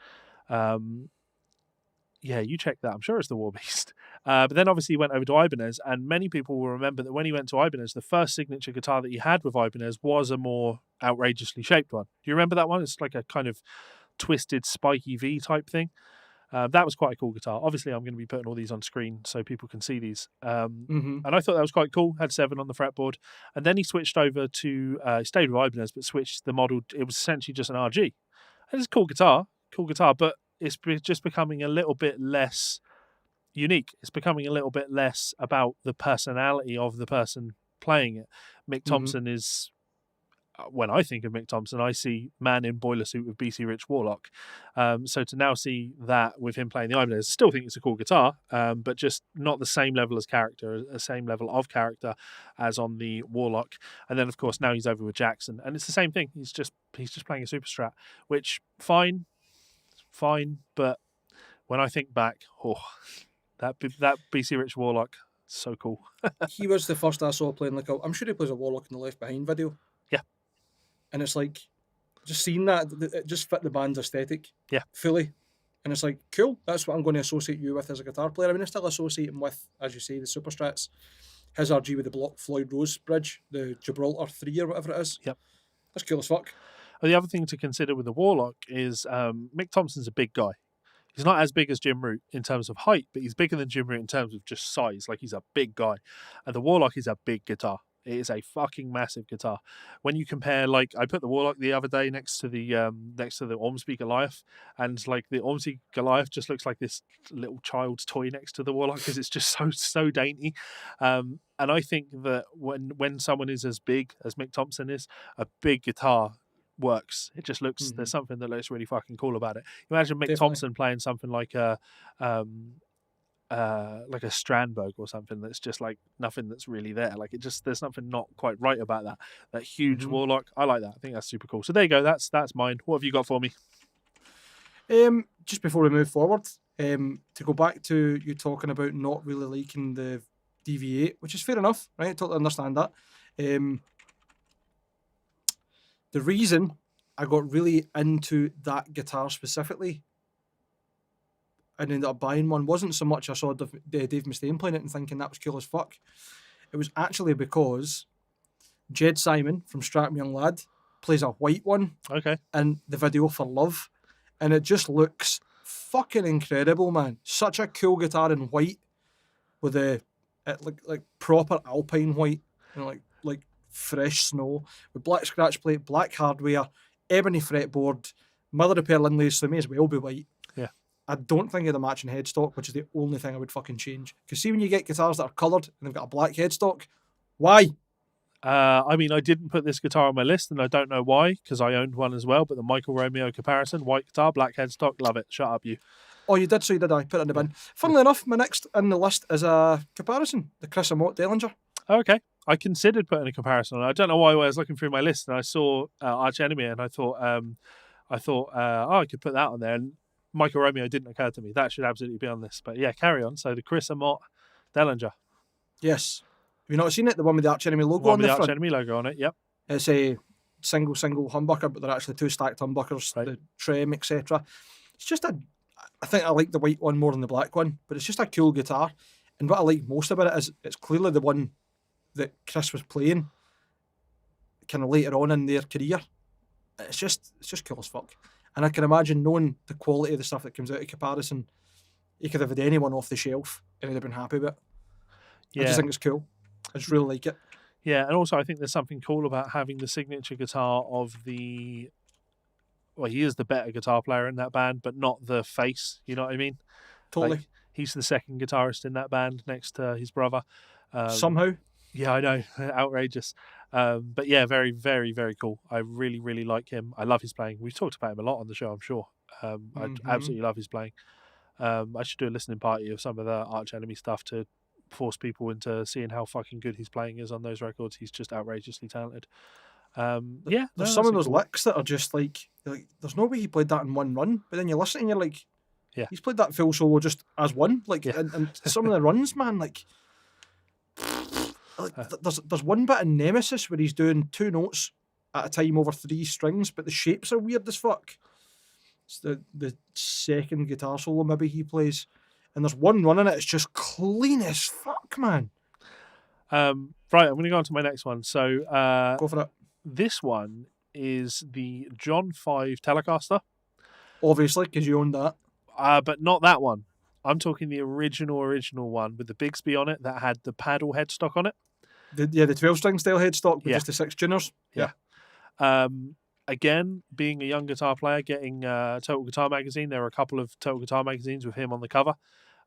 Yeah, you check that. I'm sure it's the War Beast. But then obviously he went over to Ibanez, and many people will remember that when he went to Ibanez, the first signature guitar that he had with Ibanez was a more outrageously shaped one. Do you remember that one? It's like a kind of twisted, spiky V type thing. That was quite a cool guitar. Obviously, I'm going to be putting all these on screen so people can see these. Mm-hmm. And I thought that was quite cool. Had 7 on the fretboard. And then he switched over to, he stayed with Ibanez, but switched the model. It was essentially just an RG. And it's a cool guitar, but it's just becoming a little bit less unique. It's becoming a little bit less about the personality of the person playing it. Mick Thompson is, when I think of Mick Thompson, I see man in boiler suit with BC Rich Warlock. So to now see that with him playing the Ibanez, I still think it's a cool guitar, but just not the same level as character, the same level of character as on the Warlock. And then of course now he's over with Jackson, and it's the same thing. He's just playing a Super Strat, which fine, but when I think back, that BC Rich Warlock, So cool. He was the first I saw playing like I'm sure he plays a warlock in the Left Behind video, Yeah, and it's like just seeing that it just fit the band's aesthetic yeah, fully. And it's like, cool, that's what I'm going to associate you with as a guitar player. I mean, I still associate him with, as you say, the Super Strats, his RG with the Block Floyd Rose bridge, the Gibraltar 3 or whatever it is. yep. That's cool as fuck. The other thing to consider with the Warlock is Mick Thompson's a big guy. He's not as big as Jim Root in terms of height, but he's bigger than Jim Root in terms of just size. Like, he's a big guy. And the Warlock is a big guitar. It is a fucking massive guitar. When you compare, like, I put the Warlock the other day next to the Ormsby Goliath, and like the Ormsby Goliath just looks like this little child's toy next to the Warlock because it's just so dainty. And I think that when someone is as big as Mick Thompson is, a big guitar works. It just looks, there's something that looks really fucking cool about it. Imagine Mick Definitely. Thompson playing something like a Strandberg or something that's just like nothing that's really there. Like, it just, there's something not quite right about that huge Warlock. I like that. I think that's super cool. So there you go. That's mine. What have you got for me? Just before we move forward, to go back to you talking about not really liking the DV8, which is fair enough, right? I totally understand that. The reason I got really into that guitar specifically and ended up buying one wasn't so much I saw Dave Mustaine playing it and thinking that was cool as fuck. It was actually because Jed Simon from Stratton Young Lad plays a white one Okay. in the video for Love, and it just looks fucking incredible, man. Such a cool guitar in white with like proper alpine white, you know, like fresh snow with black scratch plate, black hardware, ebony fretboard, mother of pearl inlays, so it may as well be white. Yeah. I don't think it had a matching headstock, which is the only thing I would fucking change. Because see, when you get guitars that are coloured and they've got a black headstock, why? I mean, I didn't put this guitar on my list, and I don't know why, because I owned one as well. But the Michael Romeo comparison, white guitar, black headstock, love it. Shut up, you. Oh, you did, so you did. I put it in the bin. Funnily enough, my next in the list is a comparison, the Chris Amott Dellinger. Okay. I considered putting a comparison on. I don't know why I was looking through my list and I saw Arch Enemy, and I thought, I could put that on there. And Michael Romeo didn't occur to me. That should absolutely be on this. But yeah, carry on. So the Chris Amott Dellinger. Yes. Have you not seen it? The one with the Arch Enemy logo One on with the the Arch front. Enemy logo on it. Yep. It's a single humbucker, but they're actually two stacked humbuckers, Right. the trem, etc. It's just I think I like the white one more than the black one, but it's just a cool guitar. And what I like most about it is it's clearly the one that Chris was playing kind of later on in their career. It's just cool as fuck. And I can imagine, knowing the quality of the stuff that comes out of comparison, you could have had anyone off the shelf and he'd have been happy with it. Yeah. I just think it's cool. I just really like it. Yeah, and also I think there's something cool about having the signature guitar of the. Well, he is the better guitar player in that band, but not the face. You know what I mean? Totally. Like, he's the second guitarist in that band next to his brother. Somehow. Yeah, I know. Outrageous. But yeah, very, very, very cool. I really, really like him. I love his playing. We've talked about him a lot on the show, I'm sure. I absolutely love his playing. I should do a listening party of some of the Arch Enemy stuff to force people into seeing how fucking good his playing is on those records. He's just outrageously talented. There's some of those licks that are just like there's no way he played that in one run, but then you listen and you're like, yeah, he's played that full solo just as one. Like, yeah. and some of the runs, man, like there's one bit in Nemesis where he's doing two notes at a time over three strings, but the shapes are weird as fuck. It's the second guitar solo maybe he plays, and there's one run in it. It's just clean as fuck, man. Right, I'm going to go on to my next one. So go for it. This one is the John 5 Telecaster. Obviously, because you owned that. But not that one. I'm talking the original one with the Bigsby on it that had the paddle headstock on it. The 12-string style headstock with just the 6 tuners. Yeah. Again, being a young guitar player, getting Total Guitar Magazine, there were a couple of Total Guitar magazines with him on the cover,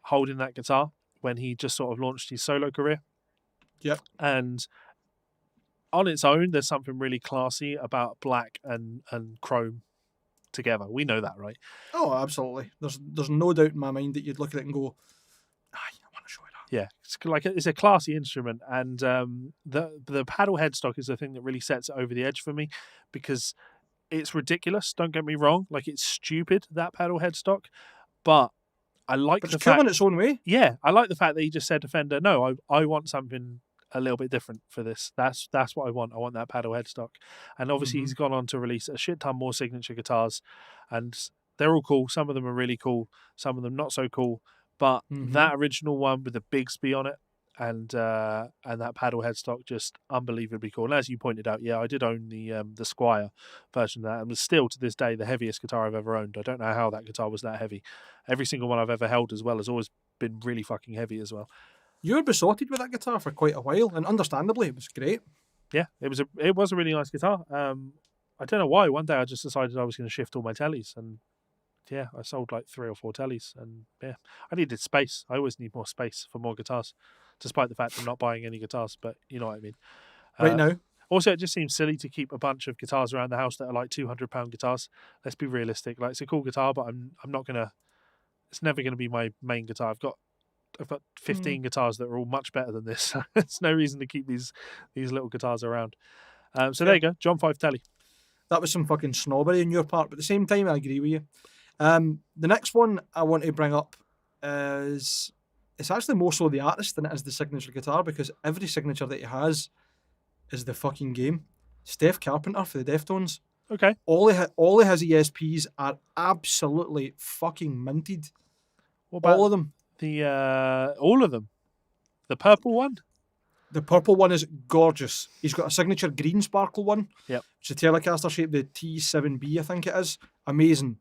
holding that guitar when he just sort of launched his solo career. Yep. And on its own, there's something really classy about black and chrome together. We know that, right? Oh, absolutely. There's no doubt in my mind that you'd look at it and go, I want to show it up. Yeah, it's a classy instrument, and the paddle headstock is the thing that really sets it over the edge for me, because it's ridiculous. Don't get me wrong, like, it's stupid, that paddle headstock, but I like But the it's cool fact, in its own way. yeah, I like the fact that he just said to Fender, no, I want something a little bit different for this. That's what I want. I want that paddle headstock. And obviously Mm-hmm. he's gone on to release a shit ton more signature guitars, and they're all cool. Some of them are really cool, some of them not so cool. But Mm-hmm. that original one with the Bigsby on it and that paddle headstock, just unbelievably cool. And as you pointed out, yeah, I did own the Squire version of that, and was still to this day the heaviest guitar I've ever owned. I don't know how that guitar was that heavy. Every single one I've ever held as well has always been really fucking heavy as well. You were besotted with that guitar for quite a while, and understandably, it was great. Yeah, it was a really nice guitar. I don't know why. One day I just decided I was going to shift all my tellies, and yeah, I sold like 3 or 4 tellies, and yeah, I needed space. I always need more space for more guitars, despite the fact I'm not buying any guitars. But you know what I mean. Right Uh, now, Also, it just seems silly to keep a bunch of guitars around the house that are like £200 guitars. Let's be realistic. Like, it's a cool guitar, but I'm not gonna. It's never gonna be my main guitar. I've got 15 guitars that are all much better than this. There's no reason to keep these little guitars around. So there fair. you go, John 5 Telly. That was some fucking snobbery on your part, but at the same time, I agree with you. The next one I want to bring up is it's actually more so the artist than it is the signature guitar, because every signature that he has is the fucking game. Steph Carpenter for the Deftones. Okay, All of his ESPs are absolutely fucking minted. what about All of them. all of them? The purple one? The purple one is gorgeous. He's got a signature green sparkle one. Yep. It's a Telecaster shape, the T7B, I think it is. Amazing.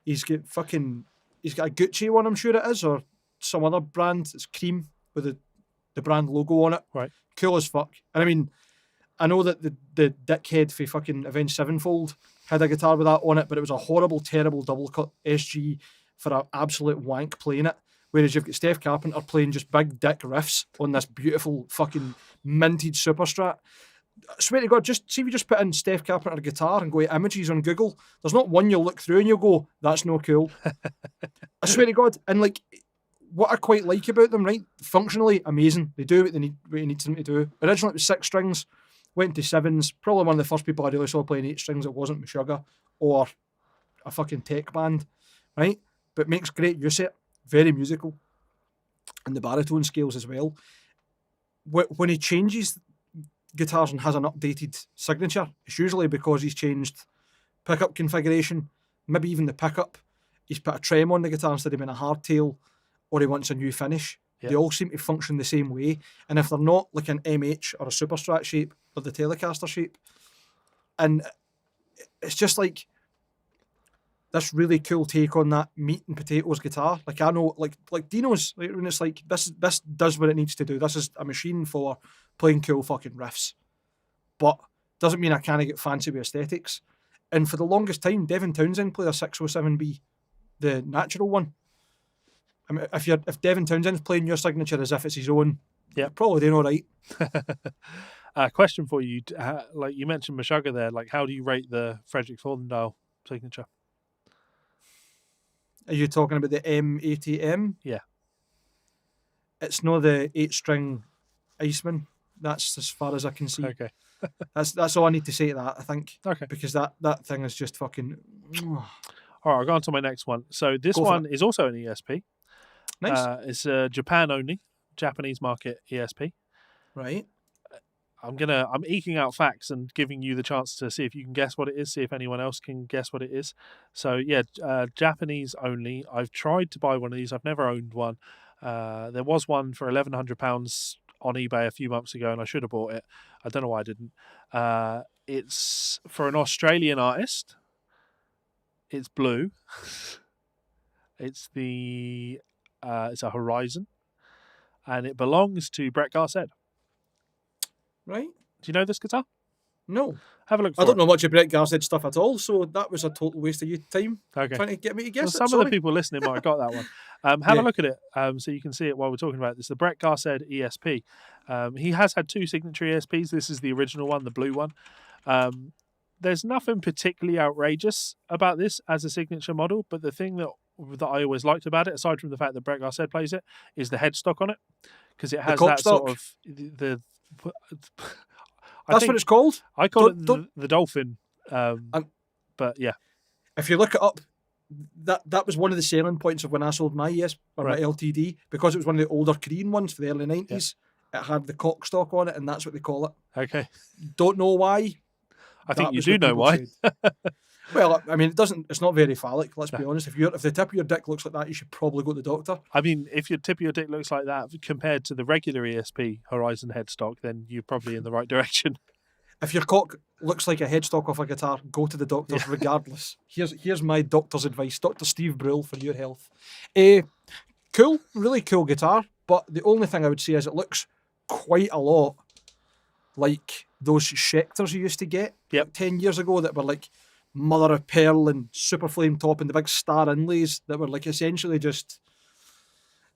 He's got a Gucci one, I'm sure it is, or some other brand. It's cream with the brand logo on it. Right. Cool as fuck. And I mean, I know that the dickhead for fucking Avenged Sevenfold had a guitar with that on it, but it was a horrible, terrible double cut SG for an absolute wank playing it. Whereas you've got Steph Carpenter playing just big dick riffs on this beautiful fucking minted Super Strat. I swear to God, just see if you just put in Steph Carpenter guitar and go to images on Google, there's not one you'll look through and you'll go, that's no cool. I swear to God. And like, what I quite like about them, right? Functionally amazing. They do what you need them to do. Originally it was 6 strings, went to 7s. Probably one of the first people I really saw playing 8 strings that wasn't Meshuggah or a fucking tech band, right? But makes great use of it. Very musical. And the baritone scales as well. When he changes guitars and has an updated signature, it's usually because he's changed pickup configuration, maybe even the pickup. He's put a trem on the guitar instead of being a hardtail, or he wants a new finish. Yeah. They all seem to function the same way. And if they're not like an MH or a Super Strat shape, or the Telecaster shape. And it's just like this really cool take on that meat and potatoes guitar. Like, I know, like Dino's, like, when it's like this does what it needs to do. This is a machine for playing cool fucking riffs, but doesn't mean I can't get fancy with aesthetics. And for the longest time, Devin Townsend played a 607B, the natural one. I mean, if Devin Townsend's playing your signature as if it's his own, yeah, you're probably doing all right. Question for you: like you mentioned Meshuggah there, like how do you rate the Frederick Thorndale signature? Are you talking about the M80M? Yeah. It's not the 8-string Iceman. That's as far as I can see. Okay. That's all I need to say to that, I think. Okay. Because that thing is just fucking... All right, I'll go on to my next one. So this one is also an ESP. Nice. It's a Japan only, Japanese market ESP. Right. I'm eking out facts and giving you the chance to see if you can guess what it is, see if anyone else can guess what it is. So yeah, Japanese only. I've tried to buy one of these. I've never owned one. There was one for £1,100 on eBay a few months ago, and I should have bought it. I don't know why I didn't. It's for an Australian artist. It's blue. It's a Horizon, and it belongs to Brett Garsed. Right. Do you know this guitar? No. Have a look. I don't know much about Garsed stuff at all, so that was a total waste of your time Okay. trying to get me to guess Well, it. some of the people listening might have got that one. Have Yeah. a look at it so you can see it while we're talking about it. It's the Brett Garsed ESP. He has had 2 signature ESPs. This is the original one, the blue one. There's nothing particularly outrageous about this as a signature model, but the thing that I always liked about it, aside from the fact that Brett Garsed plays it, is the headstock on it, because it has that sort of the That's what it's called? I call it the dolphin. But yeah. If you look it up, that was one of the selling points of when I sold my ES or Right. my LTD, because it was one of the older Korean ones for the early 90s. It had the cock stock on it, and that's what they call it. Okay. Don't know why. I think That you was do what know people why. said. Well, I mean, it's not very phallic. Let's No. be honest. If the tip of your dick looks like that, you should probably go to the doctor. I mean, if your tip of your dick looks like that compared to the regular ESP Horizon headstock, then you're probably in the right direction. If your cock looks like a headstock off a guitar, go to the doctors regardless. Here's my doctor's advice, Dr. Steve Brule, for your health. Cool, really cool guitar, but the only thing I would say is it looks quite a lot like those Schecters you used to get Yep. 10 years ago that were like mother of pearl and super flame top and the big star inlays that were like essentially just,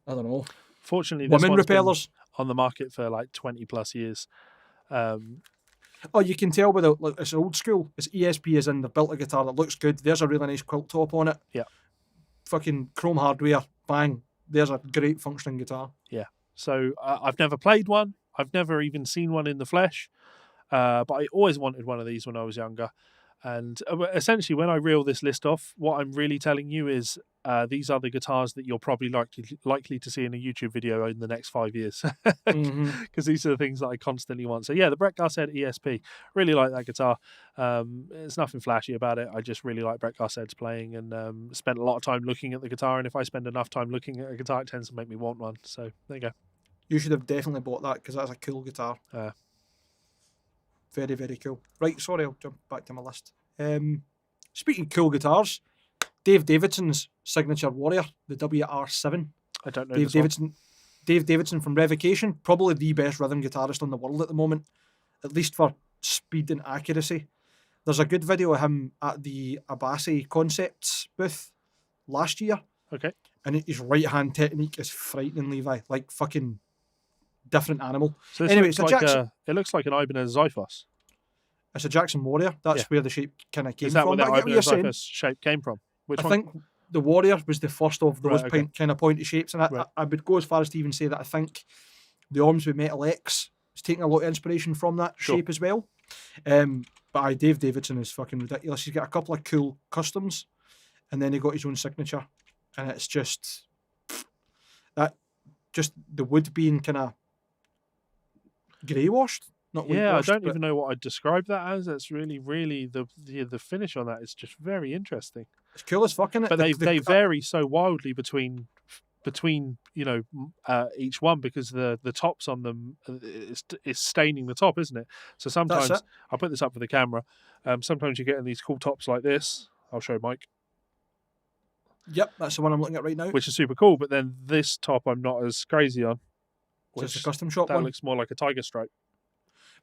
I don't know, Fortunately, this women one's been repellers. on the market for like 20 plus years. Oh, you can tell with it, like, it's old school. It's ESP as in they've built a guitar that looks good. There's a really nice quilt top on it. Yeah. Fucking chrome hardware. Bang. There's a great functioning guitar. Yeah. So I've never played one. I've never even seen one in the flesh. But I always wanted one of these when I was younger. And essentially, when I reel this list off, what I'm really telling you is these are the guitars that you're probably likely to see in a YouTube video in the next 5 years. Because these are the things that I constantly want. So yeah, the Brett Garsed ESP, really like that guitar. There's nothing flashy about it. I just really like Brett Garsed's playing and spent a lot of time looking at the guitar. And if I spend enough time looking at a guitar, it tends to make me want one. So there you go. You should have definitely bought that because that's a cool guitar. Very, very cool. Right, sorry, I'll jump back to my list. Speaking of cool guitars, Dave Davidson's signature Warrior, the WR7. I don't know Dave Davidson from Revocation, probably the best rhythm guitarist on the world at the moment, at least for speed and accuracy. There's a good video of him at the Abasi Concepts booth last year. Okay. And his right-hand technique is frightening, Levi. Like fucking different animal. So this Anyway, looks it's a like Jackson. it looks like an Ibanez Xiphos. It's a Jackson Warrior. That's where the shape kind of came Is that from. where that But I get what you're Ibanez saying. Xiphos shape came from? Which I one? think the Warrior was the first of those Right, okay. kind of pointy shapes, and Right. I would go as far as to even say that I think the Ormsby Metal X is taking a lot of inspiration from that shape as well. But Dave Davidson is fucking ridiculous. He's got a couple of cool customs, and then he got his own signature, and it's just the wood being kind of grey washed. Not Yeah, I whitewashed, don't but even know what I'd describe that as. It's really the finish on that is just very interesting. it's cool as fucking. But they vary so wildly between each one because the tops on them is staining the top, isn't it? So sometimes it. I'll put this up for the camera. Sometimes you're getting these cool tops like this. I'll show Mike, Yep, that's the one I'm looking at right now. which is super cool. But then this top I'm not as crazy on. It's a custom shop That one. looks more like a tiger stripe.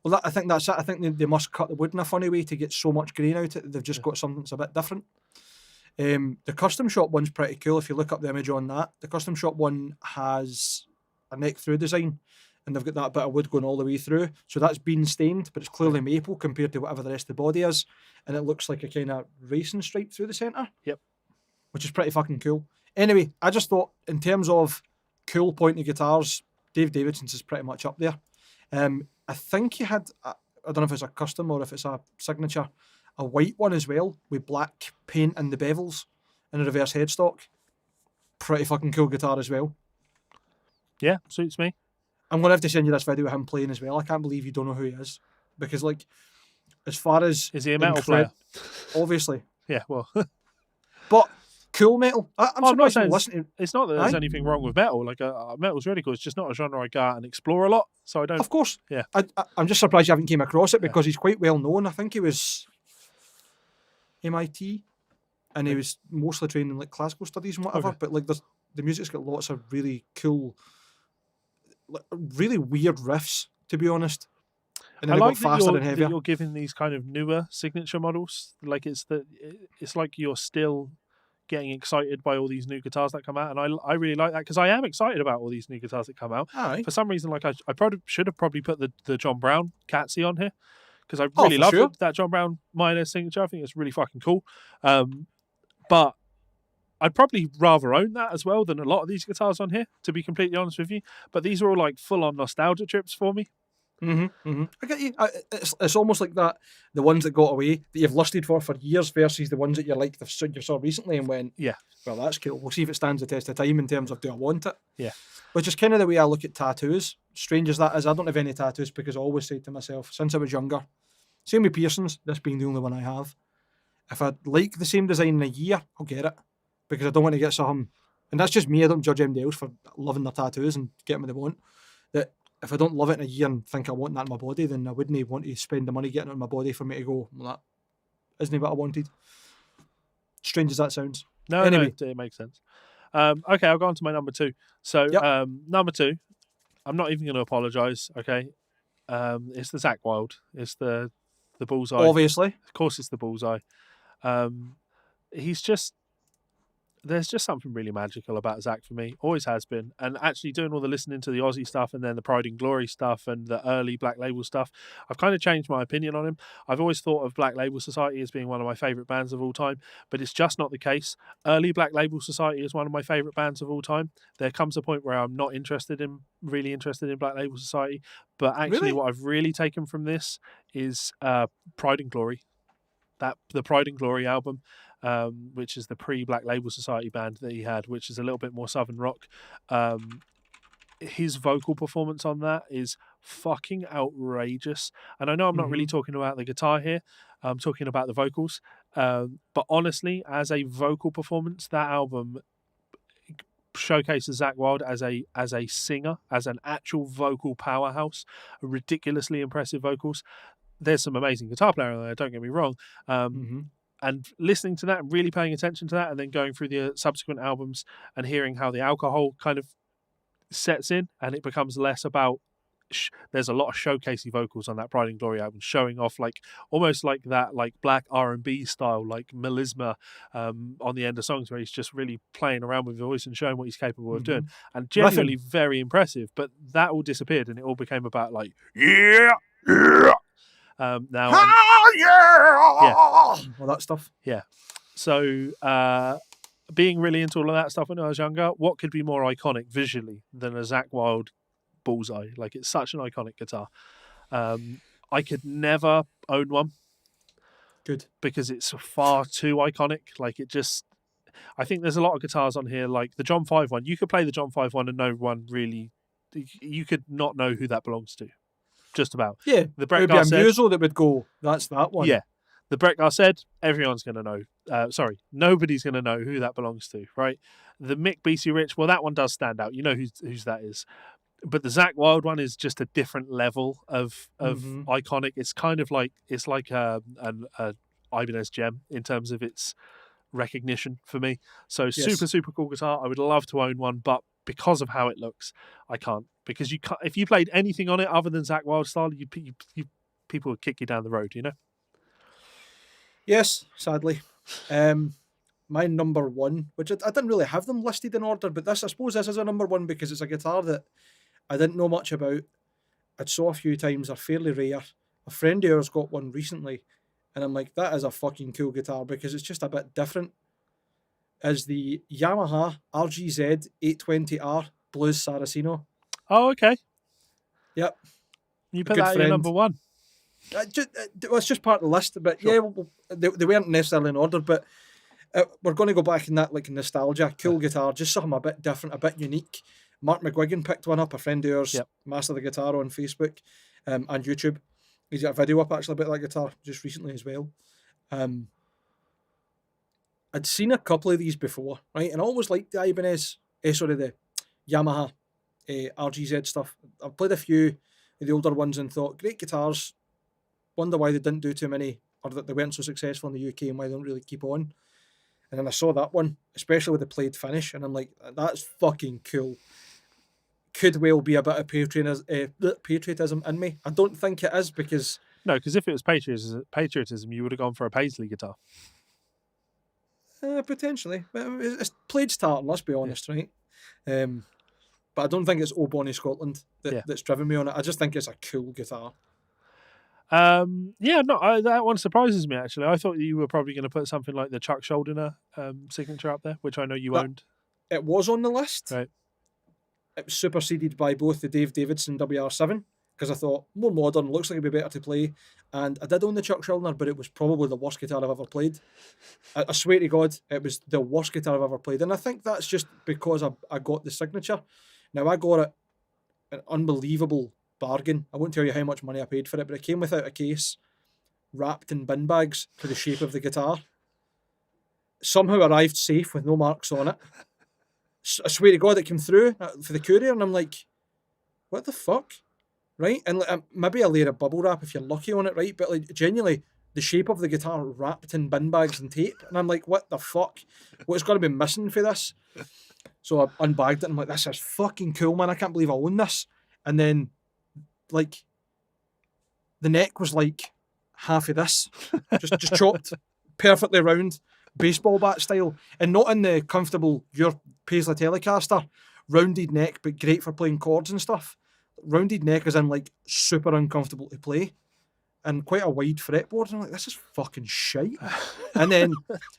Well, I think that's it. I think they must cut the wood in a funny way to get so much grain out of it. They've just got something that's a bit different. The custom shop one's pretty cool. If you look up the image on that, the custom shop one has a neck through design, and they've got that bit of wood going all the way through. So that's been stained, but it's clearly maple compared to whatever the rest of the body is, and it looks like a kind of racing stripe through the centre. Yep. Which is pretty fucking cool. Anyway, I just thought in terms of cool pointy guitars, Dave Davidson's is pretty much up there. I think he had, I don't know if it's a custom or if it's a signature, a white one as well with black paint in the bevels and a reverse headstock. Pretty fucking cool guitar as well. Yeah, suits me. I'm going to have to send you this video of him playing as well. I can't believe you don't know who he is. Because, like, as far as... Is he a metal player? Obviously. Yeah, well... But... cool metal. I'm not surprised saying you listen to. It's not that there's anything wrong with metal. Like metal's really cool. It's just not a genre I go out and explore a lot. So I don't. Of course. Yeah. I'm just surprised you haven't came across it because he's quite well known. I think he was MIT, and he was mostly trained in like classical studies and whatever. Okay. But like, the music's got lots of really cool, really weird riffs. To be honest. And I then like faster and heavier. that you're giving these kind of newer signature models. Like it's like you're still getting excited by all these new guitars that come out, and I really like that because I am excited about all these new guitars that come out. Aye. For some reason, like I probably should have put the John Brown Catsy on here because I really love that John Brown minor signature. I think it's really fucking cool. But I'd probably rather own that as well than a lot of these guitars on here, to be completely honest with you. But these are all like full on nostalgia trips for me. I get you. It's almost like that. The ones that got away that you've lusted for years versus the ones that you're like you saw recently and went, Yeah, well, that's cool. We'll see if it stands the test of time in terms of do I want it. yeah. Which is kind of the way I look at tattoos. Strange as that is, I don't have any tattoos because I always say to myself since I was younger. Same with piercings. This being the only one I have. If I like the same design in a year, I'll get it because I don't want to get something. And that's just me. I don't judge anybody else for loving their tattoos and getting what they want. That if I don't love it in a year and think I want that in my body, then I wouldn't want to spend the money getting it in my body for me to go, well, that isn't what I wanted. Strange as that sounds. No, Anyway. no, it makes sense. Okay, I'll go on to my number 2. So, Yep. number 2, I'm not even going to apologise. Okay, it's the Zach Wild. It's the bullseye. Obviously. Of course, it's the bullseye. He's just. There's just something really magical about Zach for me. Always has been. And actually doing all the listening to the Aussie stuff and then the Pride and Glory stuff and the early Black Label stuff, I've kind of changed my opinion on him. I've always thought of Black Label Society as being one of my favourite bands of all time, but it's just not the case. Early Black Label Society is one of my favourite bands of all time. There comes a point where I'm not really interested in Black Label Society, but actually Really? what I've really taken from this is Pride and Glory. The Pride and Glory album, which is the pre-Black Label Society band that he had, which is a little bit more southern rock. His vocal performance on that is fucking outrageous. And I know I'm not really talking about the guitar here. I'm talking about the vocals. But honestly, as a vocal performance, that album showcases Zach Wild as a singer, as an actual vocal powerhouse, ridiculously impressive vocals. There's some amazing guitar player on there, don't get me wrong. And listening to that and really paying attention to that and then going through the subsequent albums and hearing how the alcohol kind of sets in and it becomes less about there's a lot of showcasey vocals on that Pride and Glory album, showing off like almost like that like black R&B style, like melisma on the end of songs where he's just really playing around with his voice and showing what he's capable of doing, and genuinely very impressive. But that all disappeared and it all became about like now all that stuff. Yeah. So being really into all of that stuff when I was younger, what could be more iconic visually than a Zach Wild bullseye? Like, it's such an iconic guitar. I could never own one. Good. Because it's far too iconic. Like, it just... I think there's a lot of guitars on here, like the John 5 one. You could play the John 5 one and no one really... You could not know who that belongs to. Just about. Yeah. The Brett It would be a Garcett, muso that would go, that's that one. Yeah. The Brett Garcett, everyone's going to know. Nobody's going to know who that belongs to, right? The Mick BC Rich, well, that one does stand out. You know whose that is. But the Zach Wild one is just a different level of iconic. It's kind of like, it's like an Ibanez gem in terms of its recognition for me. So super, super cool guitar. I would love to own one, but because of how it looks, I can't. Because you can't, if you played anything on it other than Zach Wild style, you people would kick you down the road, you know? Yes, sadly. My number one, which I didn't really have them listed in order, but I suppose this is a number one because it's a guitar that I didn't know much about. I'd saw a few times, they're fairly rare. A friend of ours got one recently, and I'm like, that is a fucking cool guitar because it's just a bit different. Is the Yamaha RGZ 820R Blues Saraceno. Oh, okay. Yep. You put that at your number one. It's just part of the list, but sure. Yeah, they weren't necessarily in order, but we're going to go back in that like nostalgia, cool guitar, just something a bit different, a bit unique. Mark McGuigan picked one up, a friend of yours, Master the Guitar on Facebook and YouTube. He's got a video up actually about that guitar just recently as well. I'd seen a couple of these before, right? And I always liked the Ibanez, the Yamaha RGZ stuff. I've played a few of the older ones and thought, great guitars. Wonder why they didn't do too many, or that they weren't so successful in the UK and why they don't really keep on. And then I saw that one, especially with the played finish, and I'm like, that's fucking cool. Could well be a bit of patriotism in me. I don't think it is because... No, because if it was patriotism, you would have gone for a Paisley guitar. Potentially. But it's played starting, let's be honest, right? But I don't think it's Oh Bonnie Scotland that's driven me on it. I just think it's a cool guitar. That one surprises me, actually. I thought you were probably going to put something like the Chuck Schuldiner signature up there, which I know you owned. It was on the list. Right. It was superseded by both the Dave Davidson WR7 because I thought more modern, looks like it'd be better to play. And I did own the Chuck Schuldiner, but it was probably the worst guitar I've ever played. I swear to God, it was the worst guitar I've ever played. And I think that's just because I got the signature. Now, I got it an unbelievable bargain. I won't tell you how much money I paid for it, but it came without a case, wrapped in bin bags to the shape of the guitar. Somehow arrived safe with no marks on it. I swear to God, it came through for the courier, and I'm like, what the fuck? Right? And maybe a layer of bubble wrap if you're lucky on it, right? But like, genuinely, the shape of the guitar wrapped in bin bags and tape. And I'm like, what the fuck? What's going to be missing for this? So I unbagged it and I'm like, this is fucking cool, man. I can't believe I own this. And then, like, the neck was like half of this, just chopped perfectly round, baseball bat style, and not in the comfortable your Paisley Telecaster rounded neck, but great for playing chords and stuff. Rounded neck is in like super uncomfortable to play, and quite a wide fretboard. And I'm like, this is fucking shite. And then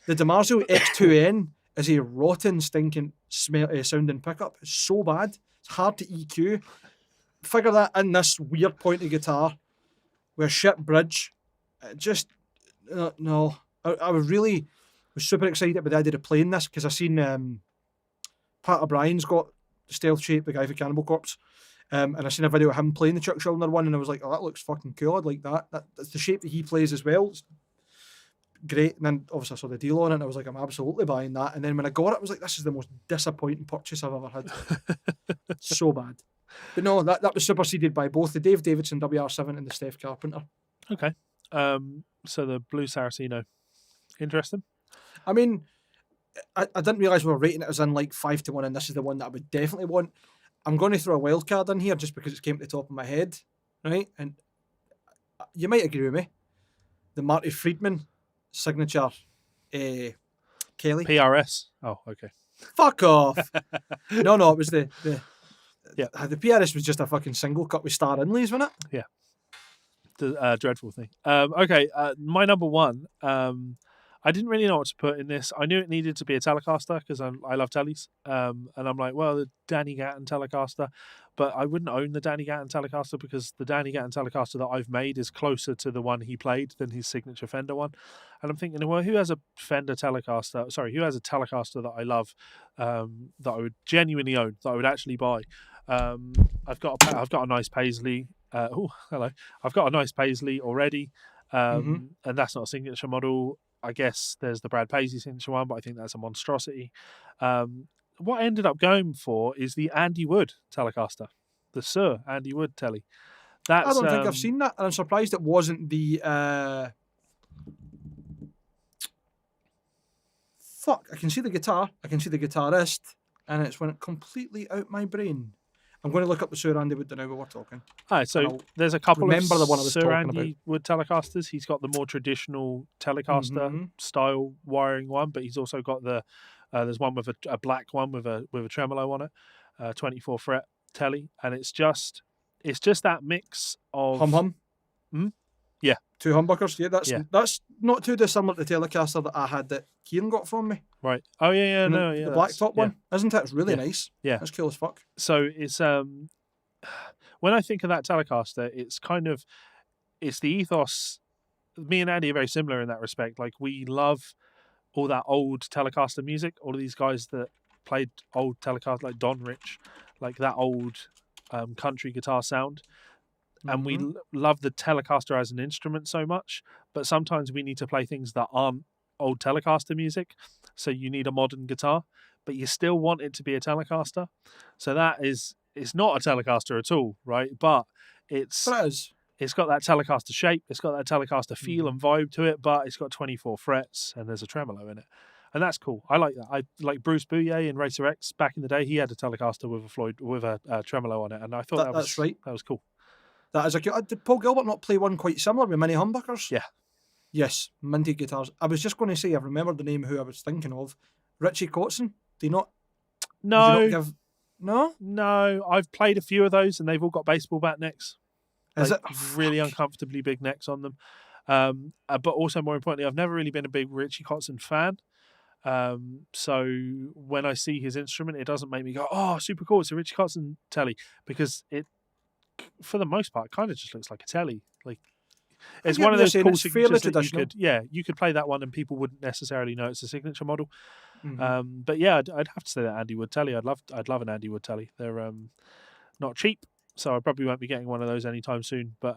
the DiMarzio X2N is a rotten, stinking sounding pickup. It's so bad. It's hard to EQ. Figure that in this weird pointy guitar with a shit bridge. Just no. I was super excited about the idea of playing this because I seen Pat O'Brien's got Stealth Shape, the guy for Cannibal Corpse. And I seen a video of him playing the Chuck Schuldiner one, and I was like, oh, that looks fucking cool. I'd like that. That's the shape that he plays as well. It's great. And then obviously I saw the deal on it, and I was like, I'm absolutely buying that. And then when I got it, I was like, this is the most disappointing purchase I've ever had. So bad. But no, that was superseded by both the Dave Davidson WR7 and the Steph Carpenter. Okay. So the Blue Saraceno, interesting. I mean, I didn't realise we were rating it as in like 5-1, and this is the one that I would definitely want. I'm going to throw a wild card in here just because it came to the top of my head, right? And you might agree with me. The Marty Friedman signature Kelly. PRS. Oh, okay. Fuck off. No, it was the Yeah. The PRS was just a fucking single cut with star inlays, wasn't it? Yeah. The dreadful thing. Okay, my number one. I didn't really know what to put in this. I knew it needed to be a Telecaster because I love tellies. And I'm like, well, the Danny Gatton Telecaster. But I wouldn't own the Danny Gatton Telecaster because the Danny Gatton Telecaster that I've made is closer to the one he played than his signature Fender one. And I'm thinking, well, who has a Fender Telecaster? Sorry, who has a Telecaster that I love, that I would genuinely own, that I would actually buy? I've got a nice Paisley. Oh, hello. I've got a nice Paisley already. And that's not a signature model. I guess there's the Brad Paisley signature one, but I think that's a monstrosity. What I ended up going for is the Andy Wood Telecaster, the Sir Andy Wood Telly. I don't think I've seen that, and I'm surprised it wasn't the. Fuck! I can see the guitar, I can see the guitarist, and it's went completely out my brain. I'm going to look up the Sir Andy Wood now while we're talking. All right, so there's a couple of the one I was Sir talking Andy about. Wood Telecasters. He's got the more traditional Telecaster style wiring one, but he's also got the there's one with a black one with a tremolo on it, 24 fret telly, and it's just that mix of hum. Yeah, 2 humbuckers. Yeah, that's not too dissimilar to the Telecaster that I had that Kieran got from me. Right. Oh yeah, the black top one, isn't it? It's really nice. Yeah, that's cool as fuck. So it's when I think of that Telecaster, it's the ethos. Me and Andy are very similar in that respect. Like, we love all that old Telecaster music. All of these guys that played old Telecaster, like Don Rich, like that old country guitar sound. And we love the Telecaster as an instrument so much, but sometimes we need to play things that aren't old Telecaster music. So you need a modern guitar, but you still want it to be a Telecaster. So it's not a Telecaster at all, right? But it's got that Telecaster shape, it's got that Telecaster feel and vibe to it, but it's got 24 frets and there's a tremolo in it. And that's cool. I like that. I like Bruce Bouillet in Racer X back in the day. He had a Telecaster with a tremolo on it, and I thought that's right. That was cool. That is did Paul Gilbert not play one quite similar with mini humbuckers? Yeah. Yes, minty guitars. I was just going to say, I remembered the name who I was thinking of. Richie Kotzen. Do you not? No. No? No. I've played a few of those and they've all got baseball bat necks. Is it? Really uncomfortably big necks on them. But also, more importantly, I've never really been a big Richie Kotzen fan. So when I see his instrument, it doesn't make me go, oh, super cool, it's a Richie Kotzen telly, because for the most part, kind of just looks like a telly. Like I it's get one what of you're those saying. cool It's fairly signatures that traditional. you could play that one and people wouldn't necessarily know it's a signature model. Mm-hmm. But yeah, I'd have to say that Andy Wood telly. I'd love an Andy Wood telly. They're not cheap, so I probably won't be getting one of those anytime soon. But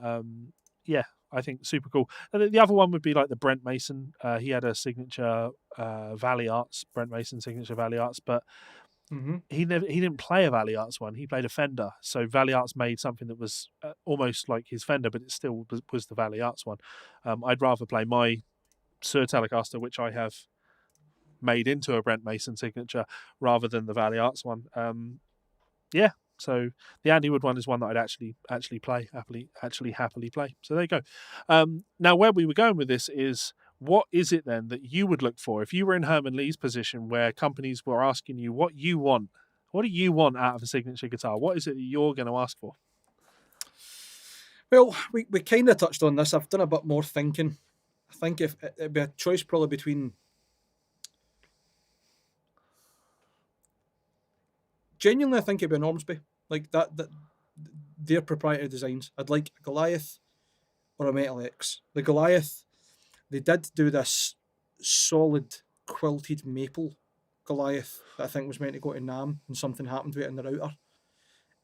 yeah, I think super cool. And the other one would be like the Brent Mason. He had a signature Valley Arts, Brent Mason signature Valley Arts, but Mm-hmm. he didn't play a Valley Arts one. He played a Fender. So Valley Arts made something that was almost like his Fender, but it still was the Valley Arts one. I'd rather play my Sir Telecaster, which I have made into a Brent Mason signature, rather than the Valley Arts one. Yeah, so the Andy Wood one is one that I'd actually play happily play. So there you go. Now where we were going with this is, what is it then that you would look for if you were in Herman Lee's position, where companies were asking you what you want? What do you want out of a signature guitar? What is it that you're going to ask for? Well, we kind of touched on this. I've done a bit more thinking. I think if it'd be a choice probably between. Genuinely, I think it'd be an Ormsby, like that their proprietary designs. I'd like a Goliath or a Metal X. The Goliath, they did do this solid quilted maple Goliath that I think was meant to go to NAM, and something happened to it in the router,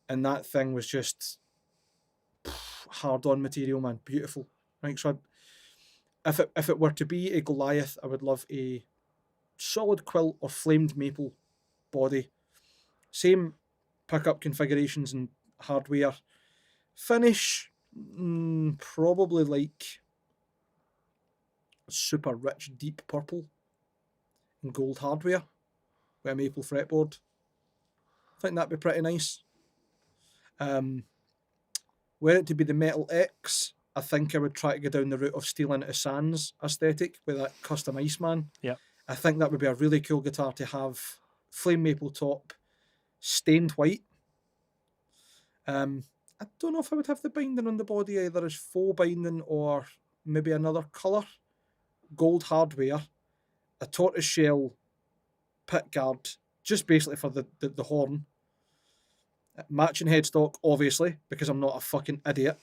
and that thing was just hard on material, man, beautiful. Right, so if it were to be a Goliath, I would love a solid quilt or flamed maple body, same pickup configurations and hardware. Finish, probably like a super rich deep purple and gold hardware with a maple fretboard. I think that'd be pretty nice. Were it to be the Metal X, I think I would try to go down the route of stealing a Sans aesthetic with that custom Iceman. Yeah. I think that would be a really cool guitar to have. Flame maple top, stained white. I don't know if I would have the binding on the body either as faux binding or maybe another colour. Gold hardware, a tortoiseshell pit guard, just basically for the horn. Matching headstock, obviously, because I'm not a fucking idiot.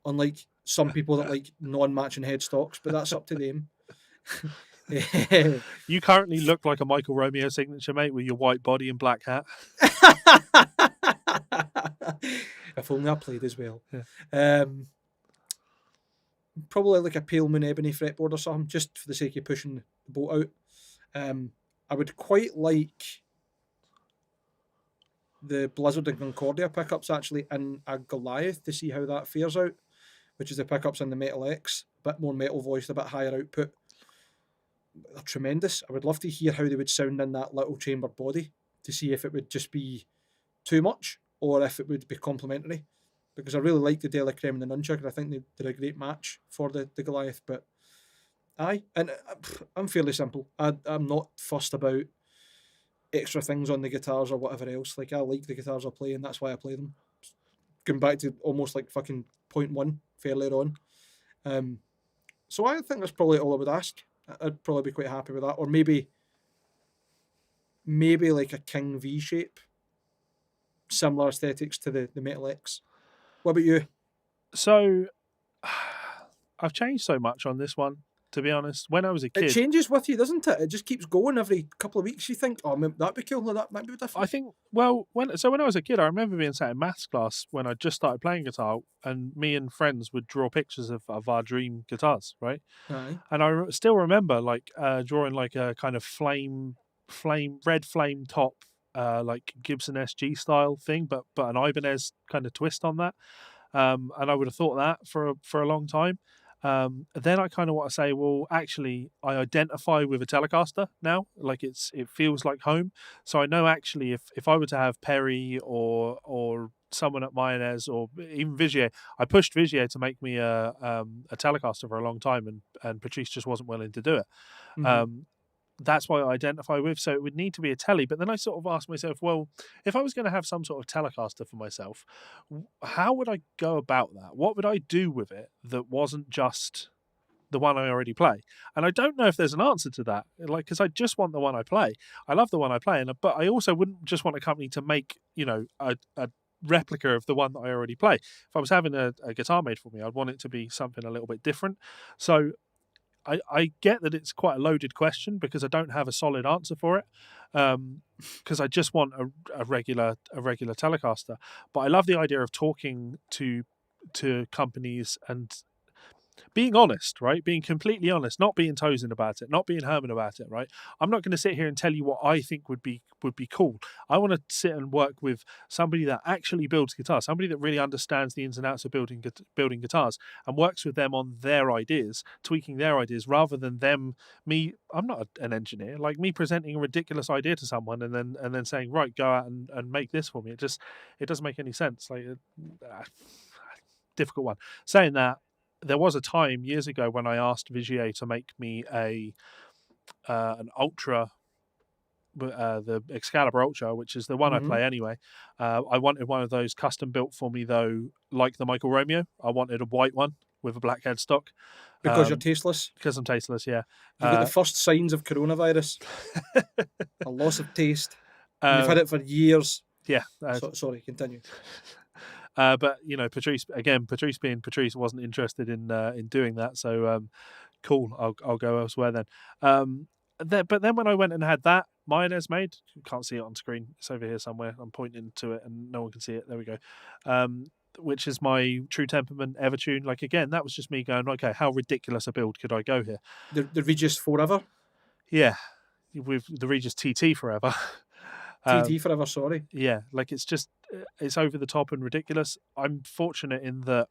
Unlike some people that like non-matching headstocks, but that's up to them. You currently look like a Michael Romeo signature, mate, with your white body and black hat. If only I played as well. Yeah. Probably like a pale moon ebony fretboard or something, just for the sake of pushing the boat out. I would quite like the Blizzard and Concordia pickups actually in a Goliath to see how that fares out, which is the pickups in the Metal X, a bit more metal voiced, a bit higher output. They're tremendous. I would love to hear how they would sound in that little chamber body to see if it would just be too much or if it would be complementary, because I really like the Dela Creme and the Nunchuck, and I think they're a great match for the Goliath. But aye, and I'm fairly simple. I'm not fussed about extra things on the guitars or whatever else. Like, I like the guitars I play, and that's why I play them. Going back to almost like fucking point one fairly on. So I think that's probably all I would ask. I'd probably be quite happy with that, or maybe like a King V shape, similar aesthetics to the Metal X. What about you? So I've changed so much on this one, to be honest. When I was a It kid, changes with you, doesn't it? It just keeps going every couple of weeks. You think, oh, that'd be cool. That might be different. I think, well, when I was a kid, I remember being sat in maths class when I just started playing guitar, and me and friends would draw pictures of our dream guitars, right? Aye. And I still remember like drawing like a kind of red flame top, like Gibson SG style thing, but an Ibanez kind of twist on that. And I would have thought that for a long time. Then I kind of want to say, well, actually, I identify with a Telecaster now. Like it feels like home. So I know actually if I were to have Perry or someone at Mayonnaise or even Vigier, I pushed Vigier to make me a Telecaster for a long time, and Patrice just wasn't willing to do it. Mm-hmm. That's why I identify with. So it would need to be a telly. But then I sort of asked myself, well, if I was going to have some sort of Telecaster for myself, how would I go about that? What would I do with it that wasn't just the one I already play? And I don't know if there's an answer to that. Like, because I just want the one I play. I love the one I play, but I also wouldn't just want a company to make, a replica of the one that I already play. If I was having a guitar made for me, I'd want it to be something a little bit different. So I get that it's quite a loaded question because I don't have a solid answer for it. Because I just want a regular Telecaster, but I love the idea of talking to companies and being honest, right? Being completely honest, not being Tozen about it, not being Herman about it, right? I'm not going to sit here and tell you what I think would be cool. I want to sit and work with somebody that actually builds guitars, somebody that really understands the ins and outs of building guitars and works with them on their ideas, tweaking their ideas, rather than me. I'm not an engineer. Like me presenting a ridiculous idea to someone and then saying, right, go out and make this for me. It doesn't make any sense. Like difficult one. Saying that, there was a time years ago when I asked Vigier to make me an Ultra, the Excalibur Ultra, which is the one I play anyway. I wanted one of those custom built for me though, like the Michael Romeo. I wanted a white one with a black headstock. Because you're tasteless? Because I'm tasteless, yeah. You've got the first signs of coronavirus. A loss of taste. You've had it for years. Yeah. Sorry, continue. But Patrice being Patrice wasn't interested in doing that, so cool. I'll go elsewhere then. But then when I went and had that mayonnaise made, you can't see it on screen. It's over here somewhere. I'm pointing to it and no one can see it. There we go. Which is my True Temperament Evertune. Like again, that was just me going, okay, how ridiculous a build could I go here? The Regis Forever. Yeah, with the Regis TT Forever. TT Forever, sorry. Yeah, like it's over the top and ridiculous. I'm fortunate in that.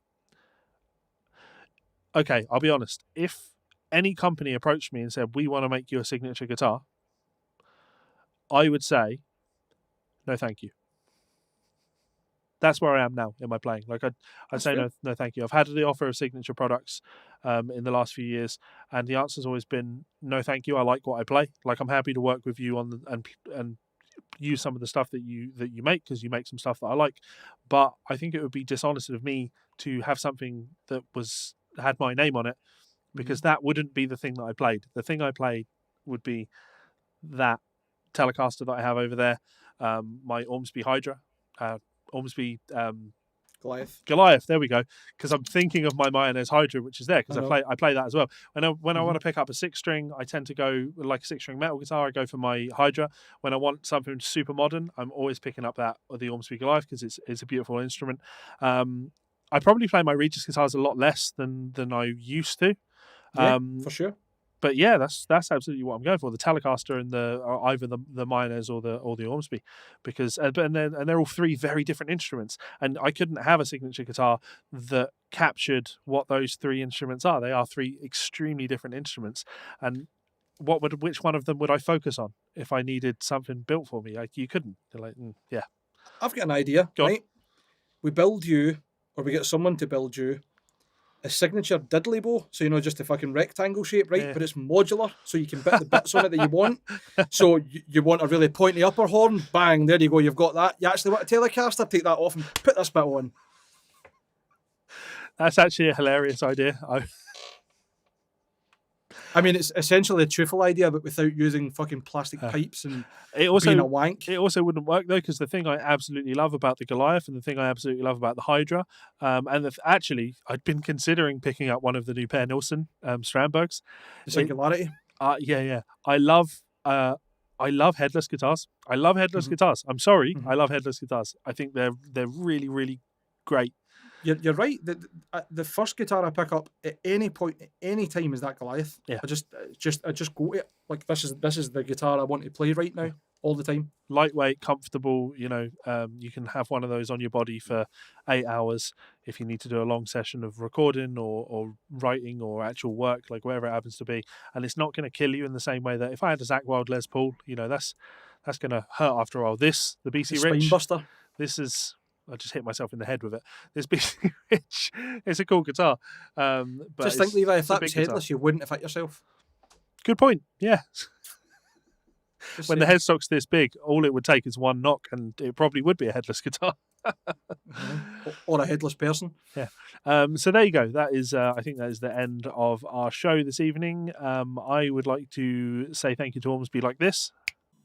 Okay, I'll be honest. If any company approached me and said, we want to make you a signature guitar, I would say, no, thank you. That's where I am now in my playing. Like I'd say no, thank you. I've had the offer of signature products in the last few years, and the answer's always been no, thank you. I like what I play. Like I'm happy to work with you on and use some of the stuff that you make, because you make some stuff that I like. But I think it would be dishonest of me to have something that had my name on it, because that wouldn't be the thing that I played. The thing I played would be that Telecaster that I have over there, my Ormsby Hydra, Ormsby Goliath. There we go. Because I'm thinking of my mayonnaise Hydra, which is there because I play that as well. When I want to pick up a 6-string, I tend to go like a 6-string metal guitar. I go for my Hydra. When I want something super modern, I'm always picking up that or the Ormsby Goliath because it's a beautiful instrument. I probably play my Regis guitars a lot less than I used to. Yeah, for sure. But yeah, that's absolutely what I'm going for. The Telecaster and either the mayonnaise or the Ormsby, because and they're all three very different instruments, and I couldn't have a signature guitar that captured what those three instruments are. They are three extremely different instruments, and which one of them would I focus on if I needed something built for me? Like you couldn't. Like yeah, I've got an idea. Right, we build you, or we get someone to build you a signature diddly bow, so just a fucking rectangle shape, right? Yeah. But it's modular, so you can bit the bits on it that you want. So you want a really pointy upper horn, bang, there you go, you've got that. You actually want a Telecaster, take that off and put this bit on. That's actually a hilarious idea. I mean, it's essentially a truffle idea, but without using fucking plastic pipes and being a wank. It also wouldn't work, though, because the thing I absolutely love about the Goliath and the thing I absolutely love about the Hydra, actually, I'd been considering picking up one of the new Per Nilsson Strandbergs. The Singularity? Yeah. I love headless guitars. I love headless guitars. I'm sorry, I love headless guitars. I think they're really, really great. You're right. The first guitar I pick up at any point, at any time, is that Goliath. Yeah. I just go to it. Like this is the guitar I want to play right now, all the time. Lightweight, comfortable. You can have one of those on your body for 8 hours if you need to do a long session of recording or writing or actual work, like wherever it happens to be. And it's not going to kill you in the same way that if I had a Zakk Wylde Les Paul, that's going to hurt after a while. The BC Rich, Spinebuster. This is. I just hit myself in the head with it. This BC Rich, it's a cool guitar. But just think, Levi, if that was headless, you wouldn't have hit yourself. Good point. Yeah. When the headstock's this big, all it would take is one knock, and it probably would be a headless guitar. Or a headless person. Yeah. So there you go. That is, I think that is the end of our show this evening. I would like to say thank you to Ormsby like this.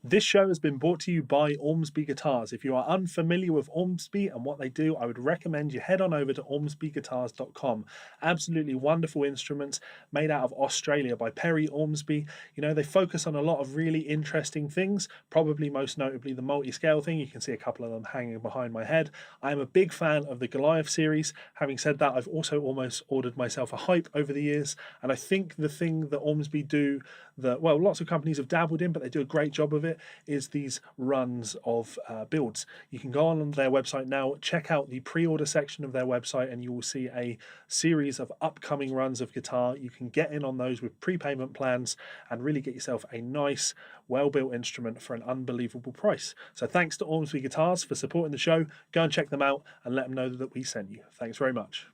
This show has been brought to you by Ormsby Guitars. If you are unfamiliar with Ormsby and what they do, I would recommend you head on over to ormsbyguitars.com. Absolutely wonderful instruments made out of Australia by Perry Ormsby. You know, they focus on a lot of really interesting things, probably most notably the multi-scale thing. You can see a couple of them hanging behind my head. I am a big fan of the Goliath series. Having said that, I've also almost ordered myself a Hype over the years, and I think the thing that Ormsby do that, well, lots of companies have dabbled in, but they do a great job of it, is these runs of builds. You can go on their website now, check out the pre-order section of their website, and you will see a series of upcoming runs of guitar. You can get in on those with prepayment plans and really get yourself a nice, well-built instrument for an unbelievable price. So thanks to Ormsby Guitars for supporting the show. Go and check them out and let them know that we sent you. Thanks very much.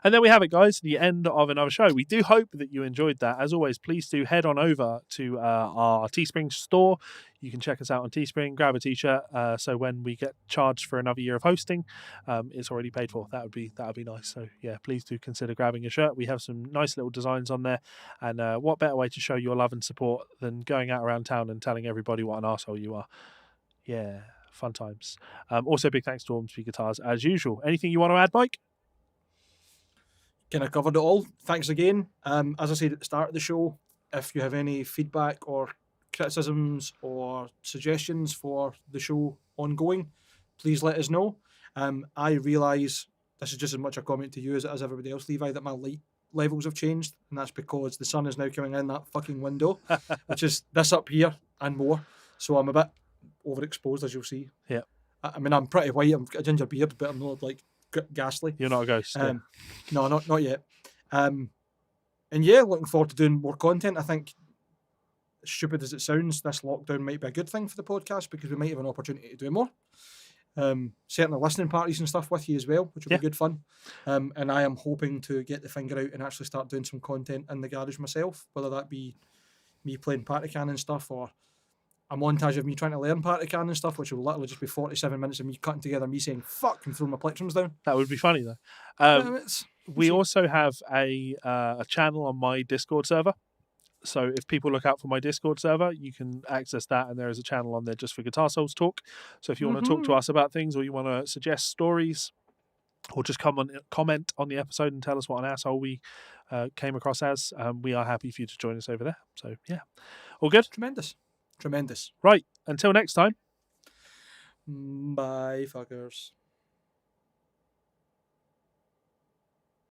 And there we have it, guys, the end of another show. We do hope that you enjoyed that. As always, please do head on over to our Teespring store. You can check us out on Teespring, grab a t-shirt, so when we get charged for another year of hosting, it's already paid for. That would be nice. So yeah, please do consider grabbing a shirt. We have some nice little designs on there, and what better way to show your love and support than going out around town and telling everybody what an arsehole you are. Yeah, fun times. Also, big thanks to Ormsby Guitars as usual. Anything you want to add, Mike? Kind of covered it all. Thanks again. As I said at the start of the show, if you have any feedback or criticisms or suggestions for the show ongoing, please let us know. I realise this is just as much a comment to you as it is everybody else, Levi, that my light levels have changed, and that's because the sun is now coming in that fucking window, which is this up here and more. So I'm a bit overexposed, as you'll see. Yeah. I mean, I'm pretty white. I've got a ginger beard, but I'm not like ghastly. You're not a ghost. No, not yet. And yeah, looking forward to doing more content. I think, stupid as it sounds, this lockdown might be a good thing for the podcast because we might have an opportunity to do more. Certainly listening parties and stuff with you as well, which will be good fun. And I am hoping to get the finger out and actually start doing some content in the garage myself, whether that be me playing party can and stuff, or a montage of me trying to learn party can and stuff, which will literally just be 47 minutes of me cutting together me saying fuck and throwing my plectrums down. That would be funny though. We see. also have a channel on my Discord server. So if people look out for my Discord server, you can access that, and there is a channel on there just for Guitar Souls Talk. So if you want to talk to us about things, or you want to suggest stories, or just comment on the episode and tell us what an asshole we came across as, we are happy for you to join us over there. So yeah, all good? Tremendous. Right, until next time. Bye, fuckers.